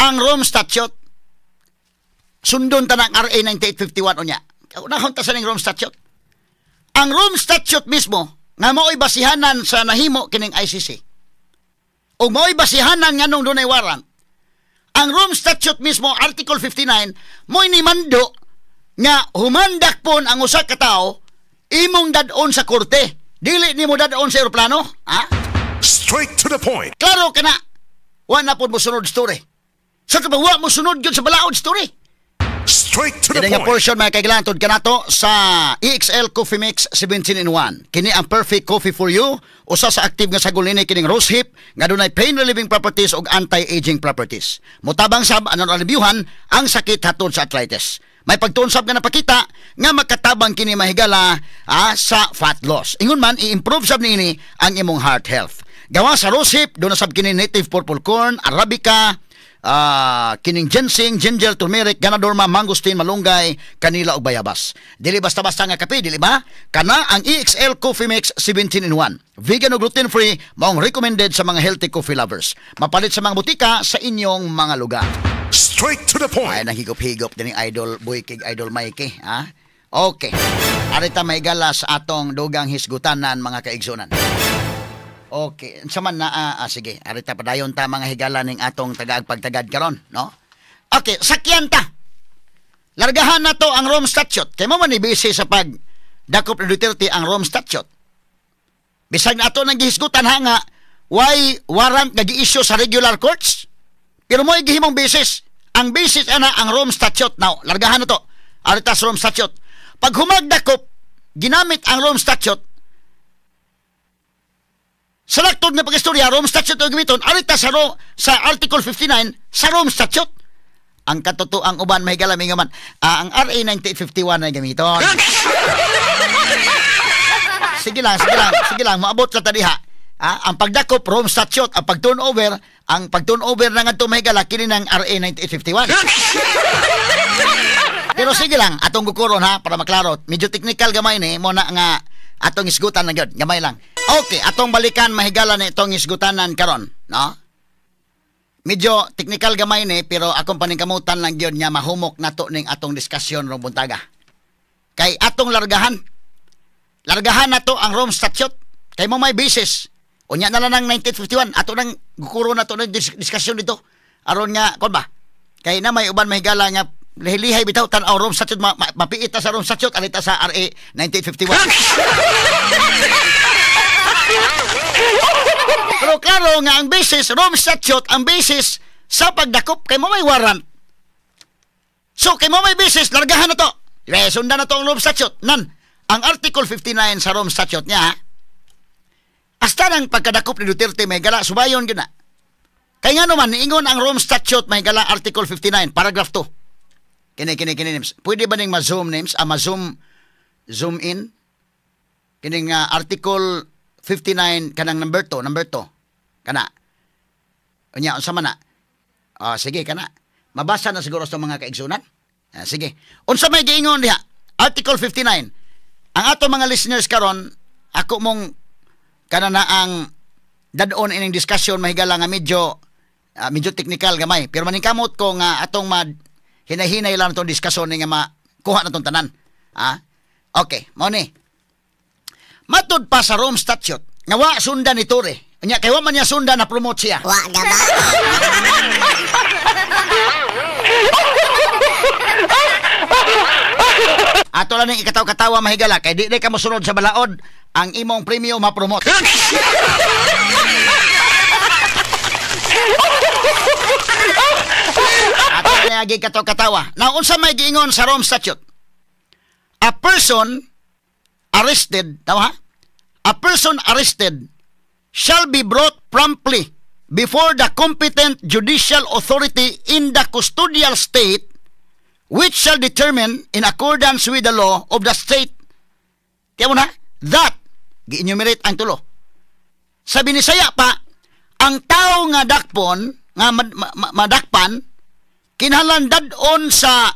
Ang Rome Statute. Sundon ta ng RA 9851 unya. Unahon ta sa ning Rome Statute. Ang Rome Statute mismo nga mao'y basihanan sa nahimo kining ICC. O mao'y basihanan nga nung dunay warrant. Ang Rome Statute mismo Article 59 mo'y nimando nga humandak pon ang usa ka tawo imong dadon sa korte. Dili nimo dadon sa eroplano, ha? Straight to the point. Klaro ka na. Wa na pud mo sunod story. Sa wa mo sunod gyud sa balaod story. Straight to the point. Kini nga portion may kaiglanton kanato sa EXL Coffee Mix 17-in-1. Kini ang perfect coffee for you. Usa sa active nga sagol nini kining rose hip nga dunay pain relieving properties ug anti-aging properties. Mutabang sab anon alibyuhan ang sakit hatod sa arthritis. May pagtunsab nga napakita nga makatabang kini mahigala sa fat loss. Ingon man i-improve sab nini ang imong heart health. Gawa sa rose hip, doon na sab kini native purple corn, arabica, kining ginseng, ginger, turmeric, ganadorma, mangosteen, malunggay, kanila ug bayabas. Dili basta-basta nga kape, dili ba? Kana ang EXL Coffee Mix 17 in 1. Vegan ug gluten-free, maong recommended sa mga healthy coffee lovers. Mapalit sa mga butika sa inyong mga lugar. Straight to the point. Ay, nanghigop-higop din Idol Boy kay Idol Mikey, ha? Okay. Arita may galas atong dugang hisgutanan mga kaigsunan. Okay. Saman na, sige. Arita padayon ta mga higala ning atong tagaag pagtagad karon, no? Okay, sakyan ta. Largahan na to ang Rome Statute. Kay mo man ibisi sa pag dakop ni Duterte ang Rome Statute. Bisag na ato nang gihisgutan ha nga, why warrant nga gi-issue sa regular courts? Pero mo igihimong basis. Ang basis ana ang Rome Statute. Now, largahan na to. Arita sa Rome Statute. Pag humagdakop, ginamit ang Rome Statute, sa laktod na pag-istorya, Rome Statute o gamiton, arita sa Article 59 sa Rome Statute. Ang katotoang uban, may galaming man, ang RA 9851 na gamiton. Sige lang, maabot sa tadiha. Ang pagdakop, Rome Statute, ang pag-turnover na nga ito may gala, kini ng RA 9851. Pero sige lang, atong gukuron ha, para maklaro. Medyo technical gamay ni, muna nga atong isgutan na gyud, gamay lang. Okay, atong balikan mahigala ni itong isgutanan karon, no? Medyo technical gamay ni, pero akong paningkamutan lang gyud nga mahumok nato ning atong diskusyon rong buntaga. Kay atong largahan nato ang Rome Statute, kay mo may basis. Unya na lang ng 1951, ato nang gukuron nato ng diskusyon dito. Aron nga, kon ba? Kay na may uban mahigala nga lihay bitaw tan Rome Statute, mapiit ta sa Rome Statute, alita sa RA 1951. Pero klaro nga ang basis, Rome Statute, ang basis sa pagdakop, kay mo may warrant. So, kay mo may basis, largahan na to. Sundan na to ang Rome Statute. Nan, ang Article 59 sa Rome Statute niya, hasta ng pagkadakop ni Duterte, may gala, subayon yun na. Kaya nga naman, niingon ang Rome Statute, may gala, Article 59, paragraph 2. Kini names. Pwede ba ning ma-zoom names? Zoom in? Kining Article 59 kanang number 2. Kana. Unya unsa man na? Sige kana. Mabasa na siguro sa mga kaigsunan. Sige. Unsa may giingon diha? Article 59. Ang ato mga listeners karon, ako mong kana na ang dadon ining discussion mahigala nga medyo technical gamay. Pero maningkamot ko nga atong hinahinay lang itong diskusyon nga makuha na itong tanan. Okay, mo ni. Matod pa sa Rome Statute, nga wa sundan ni Torre. Kaya kaya man niya sundan na promote siya. Wa gaba. Ato lang yung ikataw-katawa mahigala, kay di ka mosunod sa balaod, ang imong premium ma-promote. Ato na yung ikataw-katawa. Now, unsa may giingon sa Rome Statute? A person arrested, a person arrested shall be brought promptly before the competent judicial authority in the custodial state, which shall determine in accordance with the law of the state. Kaya mo na, that, gi-enumerate ang tulo. Sa Binisaya pa, ang tao nga dakpon, nga madakpan, kinahanglan dadon sa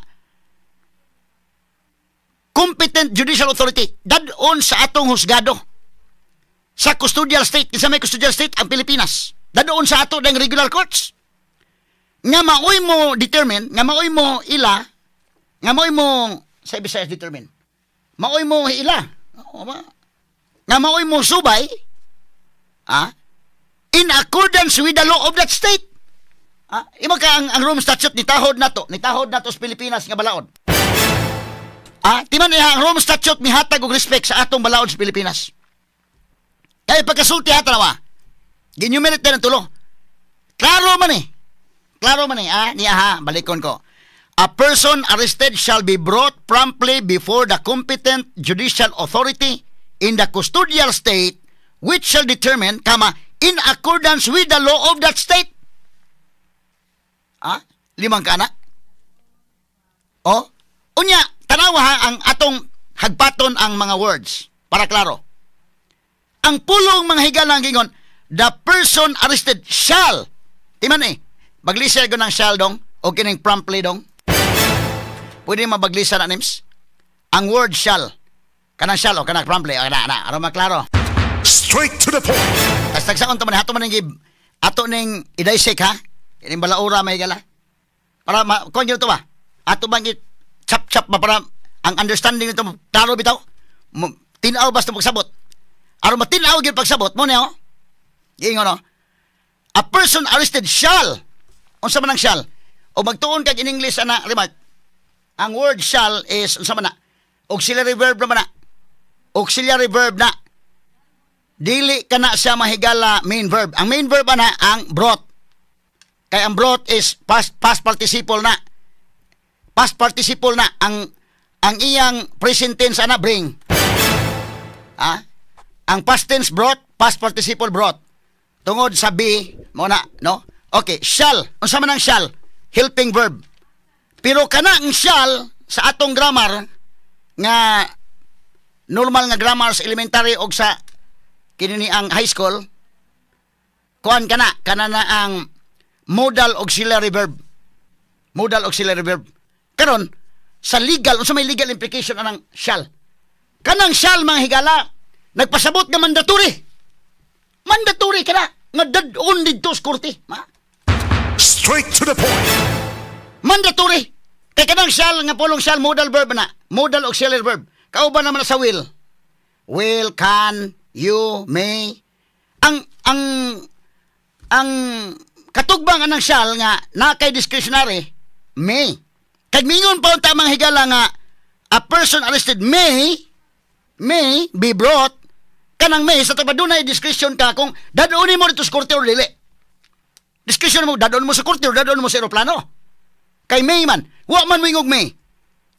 competent judicial authority, dadon sa atong husgado, sa custodial state. Kinsa may custodial state? Ang Pilipinas. Dadon sa ato ng regular courts. Nga maoy mo determine, nga maoy mo ila, nga maoy mo, sa Bisayas determine, maoy mo ila, nga maoy mo subay, in accordance with the law of that state. Ima ka ang Rome Statute, nitahod na to sa Pilipinas nga balaod. Timan niya, ang Rome Statute mihatag og respect sa atong balaod sa Pilipinas. Kaya pagkasulti hata na ginuminate na ng tulo. Klaro man eh, balikon ko. A person arrested shall be brought promptly before the competent judicial authority in the custodial state, which shall determine, in accordance with the law of that state. Limang ka na? Unya, tanawa ang atong hagpaton ang mga words para klaro. Ang pulong mga higalang gingon, the person arrested shall, timan Baglisa ko ng shall dong, o kining promptly dong. Pwede mabaglisa na names. Ang word shall. Kanang shall o kanang promptly. Aron maklaro. Straight to the point. Tas tagsaon to man hato man ning ato ning i-dissect ha. Ining balaura may gala. Para kon gyud to ba? Ato bang chap-chap ba para ang understanding nito klaro bitaw. Tinaw basta pagsabot. Aron matinaw gyud pagsabot mo ne ho. Giingon no. A person arrested shall. Unsa man ang shall? O magtuon kag in English ana remark. Ang word shall is unsa man na? Auxiliary verb naman na. Auxiliary verb na. Dili ka na siya mahigala main verb. Ang main verb na ang brought. Kaya ang brought is past participle na. Past participle na. Ang iyang present tense na bring. Ha? Ang past tense brought, past participle brought. Tungod sa be, muna, no? Okay, shall. Unsa man ang shall? Helping verb. Pero kana ang shall sa atong grammar nga normal nga grammar sa elementary o sa kinini ang high school, kuan kana na ang modal auxiliary verb. Modal auxiliary verb. Karon sa legal, unsa may legal implication anang shall? Kanang shall mga higala, nagpasabot nga mandatory. Mandatory kana nga dadon didto sa korte. Straight to the point. Mandatory. Kaya kanang shall nga pulong shall modal verb na. Modal auxiliary verb. Kauban naman na sa will. Will, can, you, may. Ang katugbang anang shall nga na kay discretionary, may. Kag mingon pa unta mga higala nga a person arrested may be brought kanang may sa tabadunay discretion ka kung dadoonin mo dito sa korte o dili. Discretion mo, dadoonin mo sa korte o dadoonin mo sa aeroplano. Kay may man, wa man mo ingog may.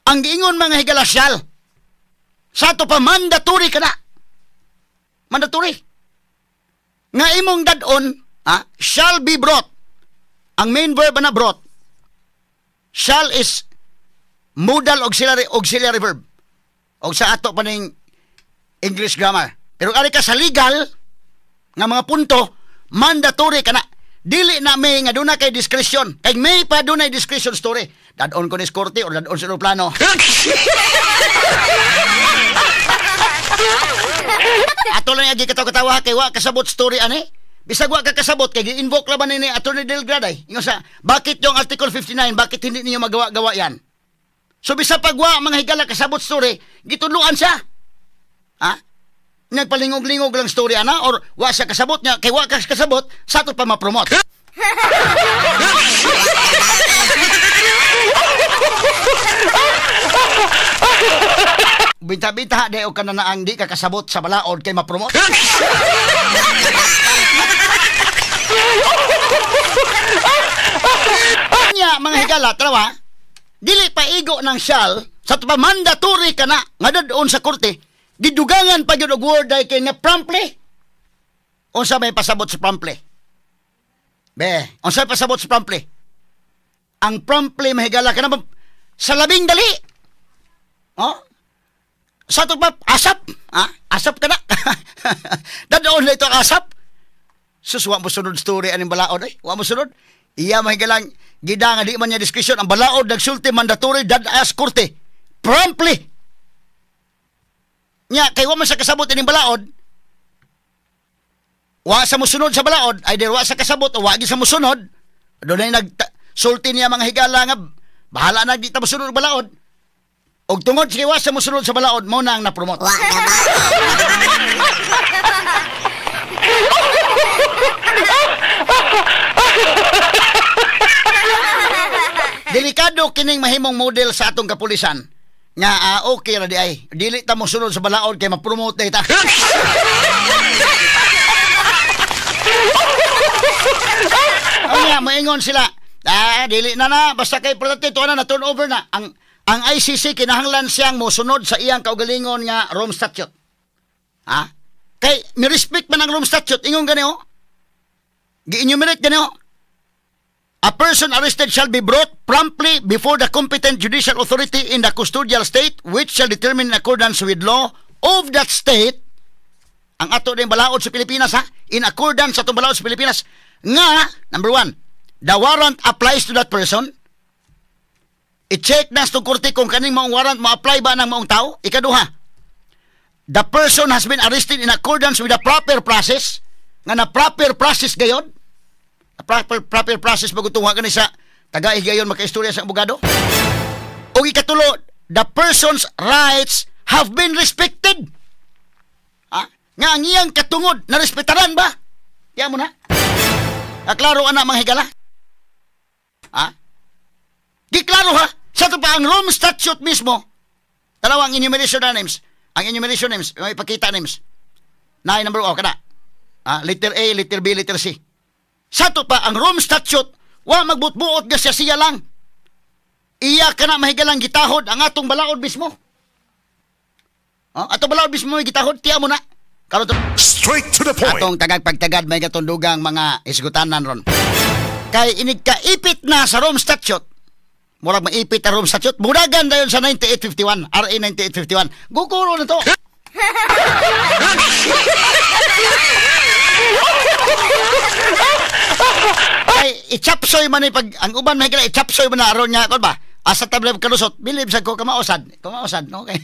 Ang giingon mga higala shall. Sa to pa mandatory ka na. Mandatory. Nga imong dadon, shall be brought. Ang main verb na brought. Shall is modal auxiliary verb. O sa ato pa ning English grammar. Pero ari ka sa legal nga mga punto, mandatory ka na. Dili na may nga doon na kay discretion. Kay may pa doon na discretion story. Dadon ko ni korte o dadon sa aeroplano. Ato lang yung katawa kay wa kasabot story ani. Bisag wa ka kasabot kay gi-invoke laban ni Attorney Delgraday. Ingon sa, bakit yung Article 59, bakit hindi niyo magawa-gawa yan? So bisa pag wa mga higala kasabot story, gitudluan siya. Ha? Nagpalingog-lingog lang story ana or wa siya kasabot niya kay wa ka kasabot sa to pa ma-promote. Binta-binta de o kananaang di ka kasabot sa balaod kay ma-promote. Nya mga higala trawa, dili pa igo ng shall sa to pa mandatory ka na nga dadon sa korte. Gidugangan pa yun og word ay kay na promptly. Unsa may pasabot sa promptly? Unsa may pasabot sa promptly? Ang promptly mahigala ka na sa labing dali. Oh? Sa ito ba? Asap? Asap ka na? Dadoon na ito asap? Sus, wa mo sunod story aning balaod ay? Wa mo sunod? Iya mahigalang gida nga di man niya discretion. Ang balaod nagsulti mandatory dadas korte. Promptly. Nya kay wa man sa kasabot ining balaod. Wa sa musunod sa balaod, either wa sa kasabot o wa gi sa musunod. Dunay nagsulti niya mga higala nga bahala na di ta musunod balaod. Og tungod sa wa sa musunod sa balaod mo na ang na-promote. Delikado kining mahimong model sa atong kapulisan. Nga okay ra di ay dili ta mo sunod sa balaod kay ma-promote ta. Nga moingon sila. Dili na basta kay protected na turnover na ang ICC kinahanglan siyang mosunod sa iyang kaugalingon nga Rome Statute. Kay mi respect man ang Rome Statute ingon gani ho. Gi-enumerate gani ho. A person arrested shall be brought promptly before the competent judicial authority in the custodial state which shall determine in accordance with law of that state. Ang ato din balaod sa Pilipinas in accordance sa itong balaod sa Pilipinas nga, number 1, the warrant applies to that person. I-check na sa korte kung kaning maong warrant ma-apply ba ng maong tao. Ikaduha, the person has been arrested in accordance with the proper process. Nga na proper process gayon. Proper process magutunga ka sa tagaih gayon makaistorya sa abogado. O ikatulo, the person's rights have been respected. Nga ang iyang katungod na respetaran ba? Kaya mo na. Klaro anak mga higala. Di klaro ha. Sa ito pa ang Rome Statute mismo. Dalawang enumeration names. Ang enumeration names, may ipakita names. Na number O, kada. Letter A, letter B, letter C. Sa ito pa ang Rome Statute, wa magbutbuot nga siya lang. Iya ka na mahigalang gitahod ang atong balaod mismo. Atong balaod mismo may gitahod, tiya mo na. Straight to the point. Atong tagag-pagtagad may katundugang mga isgutanan ron. Kay inigkaipit na sa Rome Statute. Murag maipit ang Rome Statute. Mudagan dayon sa 9851, RA 9851. Guguro na to. Kay ichapsoy man pag ang uban may kala ichapsoy man na aron niya kon ba? Asa tablet kalusot, bilib sa ko kamausad. Kamausad no kay.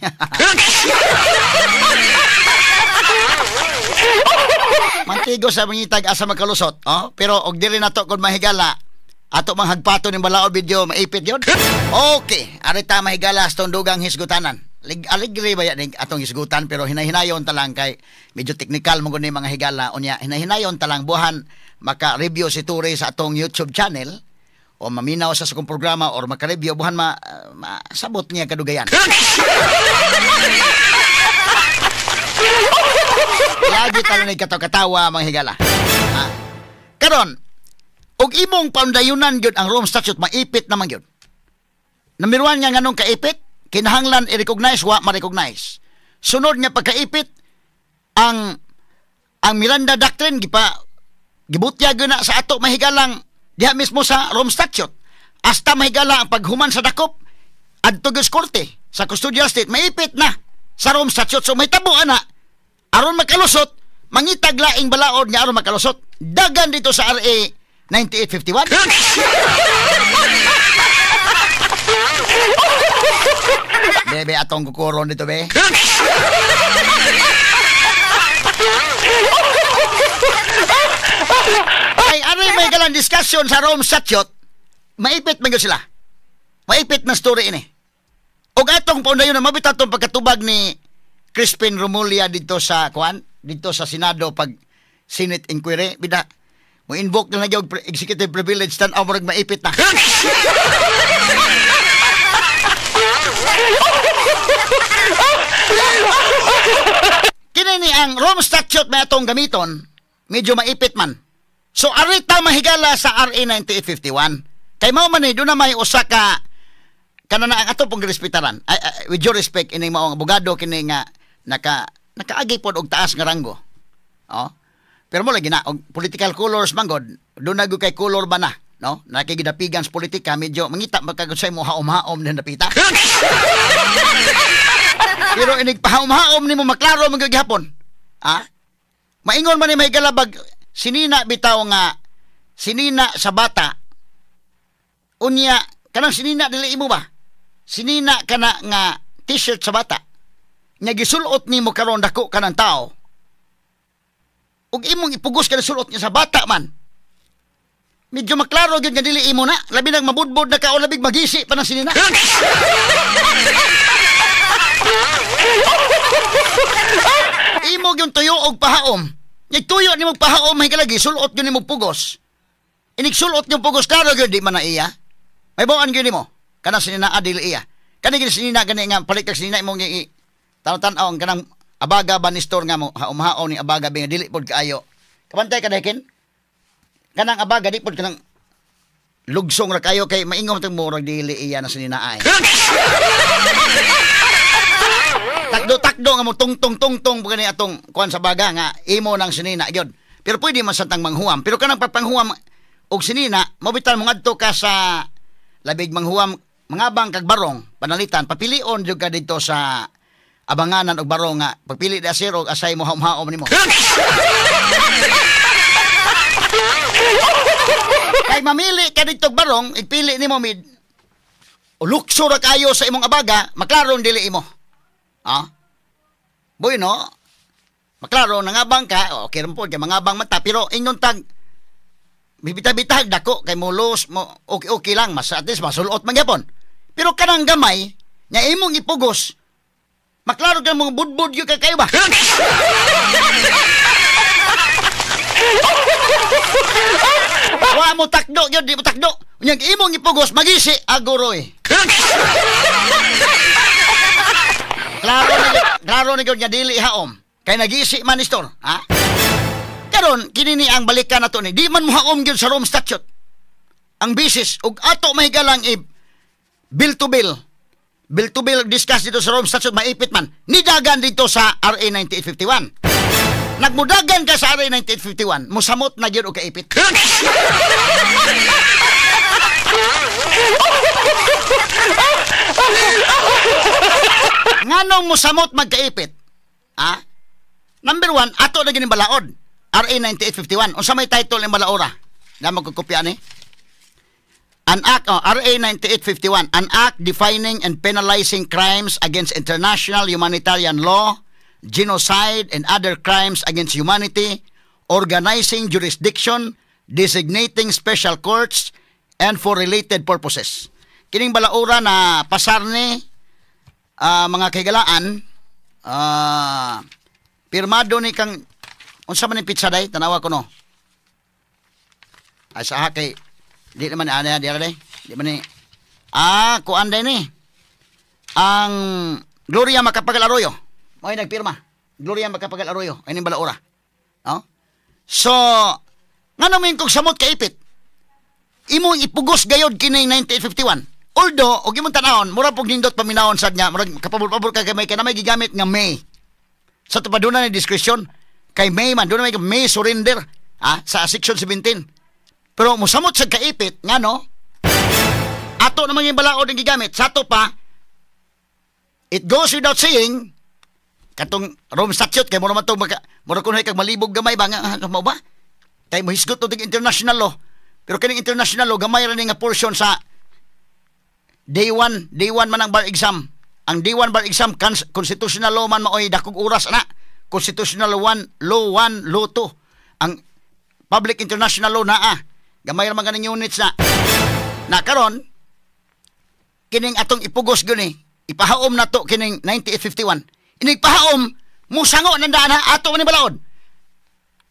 Mantigo sa mangitag asa magkalusot, pero og dili nato kon mahigala. Ato mang hagpato ni balaod video maipit yun. Okay, arita mahigala sa tundugang hisgutanan. Aligri ba yan atong hisgutan pero hinahinayon talang kay medyo technical mo ni mga higala unya hinahinayon talang buhan maka-review si Ture sa atong YouTube channel o maminaw sa kong programa or maka-review buhan masabot niya kadugayan. Lagi talang nagkatawa mga higala. Karon og imong paundayunan gyud ang Rome Statute maipit naman gyud. Number 1 nga nganong kaipit, kinahanglan i-recognize wa ma-recognize. Sunod nga pagkaipit ang Miranda Doctrine gibutya gyud na sa ato mahigalang diha mismo sa Rome Statute. Hasta mahigala ang paghuman sa dakop adto gyud korte sa custodial state maipit na sa Rome Statute. So may tabo ana aron makalusot mangitag laing balaod nga aron makalusot. Dagan dito sa RA 9851. Bebe, atong kukuron dito, be. Ay, ano yung may galang discussion sa Rome Statute? Maipit man sila. Maipit na story ini. O atong paundayon na mabit atong pagkatubag ni Crispin Romulia dito sa Senado pag Senate inquiry. Bida, mo invoke na nagyog executive privilege tan amorag maipit na. Kini ni ang Rome Statute may atong gamiton, medyo maipit man. So arita mahigala sa RA 9851. Kay mao man do na may usa ka kanana ang ato pong respetaran. With your respect ini maong abogado kini nga nakaagi pod og taas nga ranggo. Pero mo lagi na og political colors manggod, do na kay color ba na, no? Nakigidapigan sa politika medyo mangita magkagusay mo haom-haom na napita. Pero inig pahaom-haom nimo maklaro magagihapon. Maingon man ni may galabag sinina bitaw nga sinina sa bata. Unya kanang sinina dili imo ba? Sinina kana nga t-shirt sa bata. Nya gisulot nimo karon dako kanang tao. Ug imong ipugos ka sulot niya sa bata man. Medyo maklaro gyud nga dili imo na, labi nang mabudbod na ka o labig magisi pa na sinina. Imo gyud tuyo og pahaom. Nya tuyo nimo pahaom may kalagi sulot gyud nimo pugos. Inig sulot yung pugos klaro gyud di man na iya. May bawaan gyud nimo kana sinina adil iya. Kani gyud sinina gani nga palit kag sinina imong tan-aw ang kanang abaga ba ni store nga mo haom-haom ni abaga nga dili pod kaayo. Kabantay ka dakin. Kanang abaga di pod kanang lugsong ra kayo kay maingom tong murag dili iya na sininaay. Takdo nga mo tungtong gani atong kuan sa baga nga imo nang sinina gyud. Pero pwede man santang manghuam. Pero kanang pagpanghuam og sinina, mabitan mo ngadto ka sa labig manghuam mangabang kag barong panalitan papilion jud ka dito sa abanganan og barong nga pagpili da sir og asay mo haom-haom nimo. Kay mamili ka dito barong, ipili nimo mid. Ulukso ra kayo sa imong abaga, maklarong dili imo. Boy no. Maklaro nangabang ka, okay ron po kay mangabang mata pero ingon tag bibita-bitag dako kay mulos mo okay lang mas at least masulot man gyapon. Pero kanang gamay nya imong ipugos. Maklaro ka mga budbud yung kayo ba? Wa mo takdo yun, di mo takdo. Unyang imong ipugos, magisi, aguroy. Klaro na yun nga dili haom. Kaya nagisi man istor, ha? Karon kinini ang balikan na to ni. Di man mo haom yun sa Rome Statute. Ang bisis, ug ato mahigalang bill to bill. Bill to bill discuss dito sa Rome Statute, maipit man. Nidagan dito sa RA 9851. Nagmudagan ka sa RA 9851, musamot na yun o kaipit. Nganong musamot magkaipit? Number 1, ato na gining balaod. RA 9851. Unsa may title ng balaora? Na magkukopya ni? An act, RA 9851, an act defining and penalizing crimes against international humanitarian law, genocide and other crimes against humanity, organizing jurisdiction, designating special courts, and for related purposes. Kining balaura na pasar ni mga kaigalaan, pirmado ni kang, unsa man ni pizza day, tanawa ko no. Ay sa kay di naman ana di day. Di man ni kuan day ni. Ang Gloria Macapagal Arroyo. Mo'y nagpirma. Gloria Macapagal Arroyo. Ay ning balaura. No? So, ngano man kung samot kaipit? Imong ipugos gayod kini 9851. Although, og imong tanawon, mura pug nindot paminawon sad nya, murag kapabor-pabor ka kay may kanamay gigamit nga May. Sa tupaduna ni discretion kay May man, doon na may surrender sa section 17. Pero musamot sa kaipit, nga no, ato naman yung balaod ang gigamit. Sa ato pa, it goes without saying, katong Rome Statute, kay mura man ito, mura kunoy kag malibog gamay ba, nga mo ba? Kay mahisgot ito international law. Pero kaning international law, gamay rin nga portion sa day 1 man ang bar exam. Ang day 1 bar exam, constitutional law man maoy dakog oras na. Constitutional law 1, law 2. Ang public international law na gamay ra man ganing units na karon kining atong ipugos guni ipahaom na to kining 9851 inig pahaom musango nandaan ato ni balaod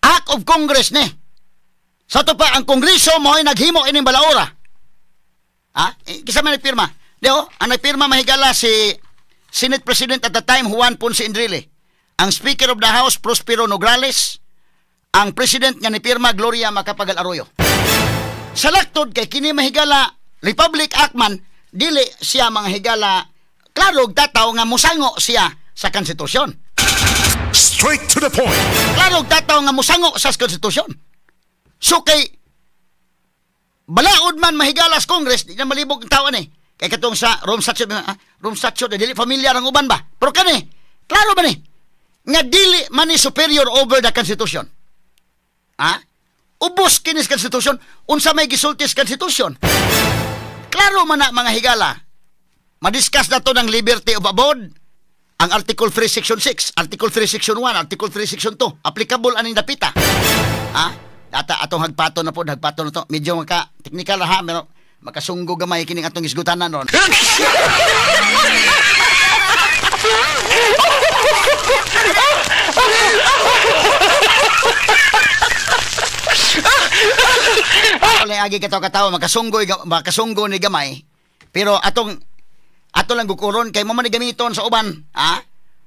Act of Congress ni sa to pa ang Kongreso mo ay naghimo ining balaora kisa man nagpirma deo ang nagpirma mahigala si Senate President at the time Juan Ponce Enrile, ang Speaker of the House Prospero Nograles, ang President nga ni pirma Gloria Macapagal Arroyo. Sa laktod kay kini mahigala Republic Act man, dili siya mga higala klarog tataw nga musango siya sa konstitusyon. Straight to the point. Klarog tataw nga musango sa konstitusyon. So kay balaod man mahigala sa Congress, di na malibog ang tao ni. Kay katong sa Rome Statute, dili familiar ang uban ba? Pero kani, klaro ba ni? Nga dili man ni superior over the Constitution. Ubos kinis konstitusyon, unsa may gisultis konstitusyon. Klaro man na mga higala. Madiscuss na to ng liberty of abode, ang Article 3 Section 6, Article 3 Section 1, Article 3 Section 2, applicable aning dapita. Atong hagpato na po, hagpato na to. Medyo technical ha, pero makasunggo gamay kining atong isgutanan ron. Agi kataw-kataw makasunggo ni gamay. Pero ato lang gukuron kay mo man gamiton sa uban,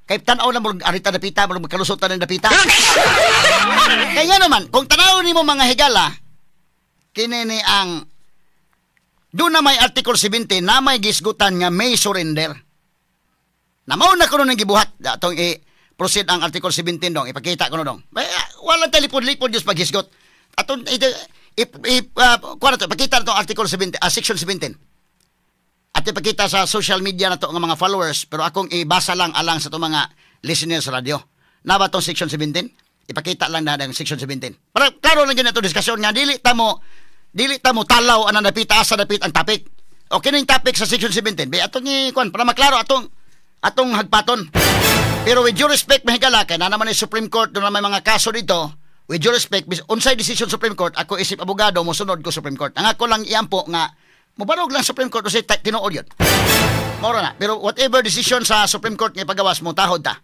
kay tan-aw lang murag arita dapita, murag magkalusotan ng dapita. Kaya naman, kung tanaw nimo mga higala, kini ni ang doon na may Article 17 na may gisgutan nga may surrender. Na mao na kuno nang gibuhat atong proceed ang Article 17 dong, ipakita ko no dong. Wala talipod-lipod just paghisgot. Aton pakita na to Article 17, Section 17. At ipakita sa social media na to ng mga followers, pero akong ibasa lang alang sa to mga listeners sa radio. Na ba tong Section 17? Ipakita lang na ng Section 17. Para klaro lang yun ito diskusyon nga, dili ta mo dili ta mo talaw ana napita asa dapit ang topic. Okay ning topic sa section 17. Bay ato ni kwan para maklaro atong hagpaton. Pero with due respect mahigala kay na naman ni Supreme Court do na may mga kaso dito. With due respect, unsay decision Supreme Court, ako isip abogado mo sunod ko Supreme Court. Ang ako lang iampo nga mubarog lang Supreme Court kasi tinuod yun. Moro na. Pero whatever decision sa Supreme Court nga pagawas mo tahod ta.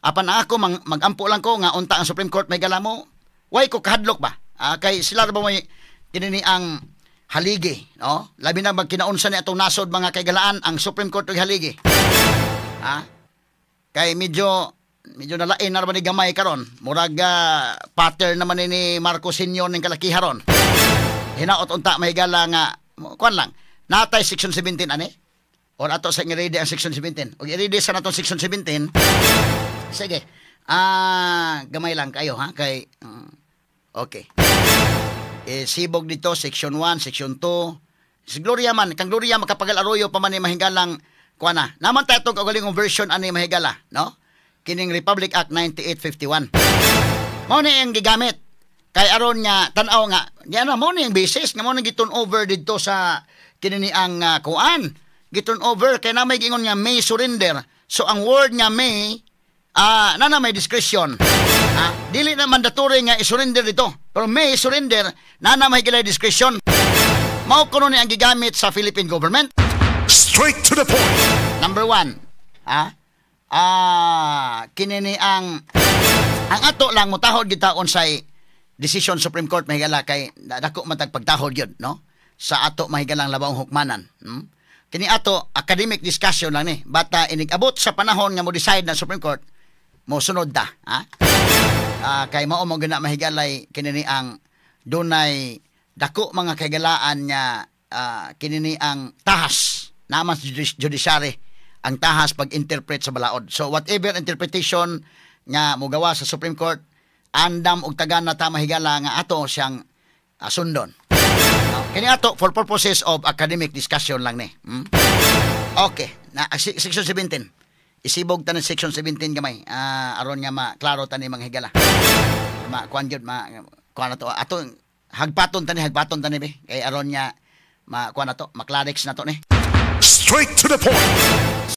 Apan ako magampo lang ko nga unta ang Supreme Court may gala mo. Why ko kahadlok ba? Kay sila ba may kinini ang haligi, no? Labi na magkinaunsa ni atong nasod mga kaygalaan ang Supreme Court ug haligi. Kay medyo nalain na naman ni gamay karon. Murag pattern naman ni Marcos Sr. ng kalakiharon. Hinaot unta mahigala nga kuan lang. Natay section 17 ani? Or ato sa i-ready ang section 17. Og i-ready sa natong section 17. Sige. Gamay lang kayo ha kay okay. Sibog dito section 1, section 2. Si Gloria man, kang Gloria makapagal aroyo pa man ni mahigalang kuan na. Naman tayo itong kaugalingong version ani mahigala, no? Kining Republic Act 9851. Mao ni ang gigamit. Kay aron nga tan-aw nga, yan na mo ni ang basis nga mo ni giturn over dito sa kinini ang kuan. Giturn over kay na may gingon nga may surrender. So ang word nga may na may discretion. Dili na mandatory nga i-surrender dito. Pero may surrender na may gilay discretion. Mao kuno ni ang gigamit sa Philippine government. Straight to the point. Number 1. Kinini ang ato lang mutahod gitaon sa decision Supreme Court mahigala kay dako matag pagtahod yun, no? Sa ato mahigalang labawong hukmanan. Kini ato academic discussion lang ni. Bata inigabot sa panahon nga mo decide na Supreme Court mo sunod ta, kay mao mo gina mahigalay kinini ang dunay dako mga kagalaan nga kinini ang tahas naman judiciary ang tahas pag-interpret sa balaod. So whatever interpretation nga mogawa sa Supreme Court, andam og tagan na ta mahigala nga ato siyang sundon. Kini ato for purposes of academic discussion lang ni. Okay, na section 17. Isibog ta ng section 17 gamay. Aron nga maklaro ta ni mga higala. Kuan gyud kuan na to. Ato hagpaton ta ni be. Kay aron nga kuan na to, maklarix na to ni. Straight to the point.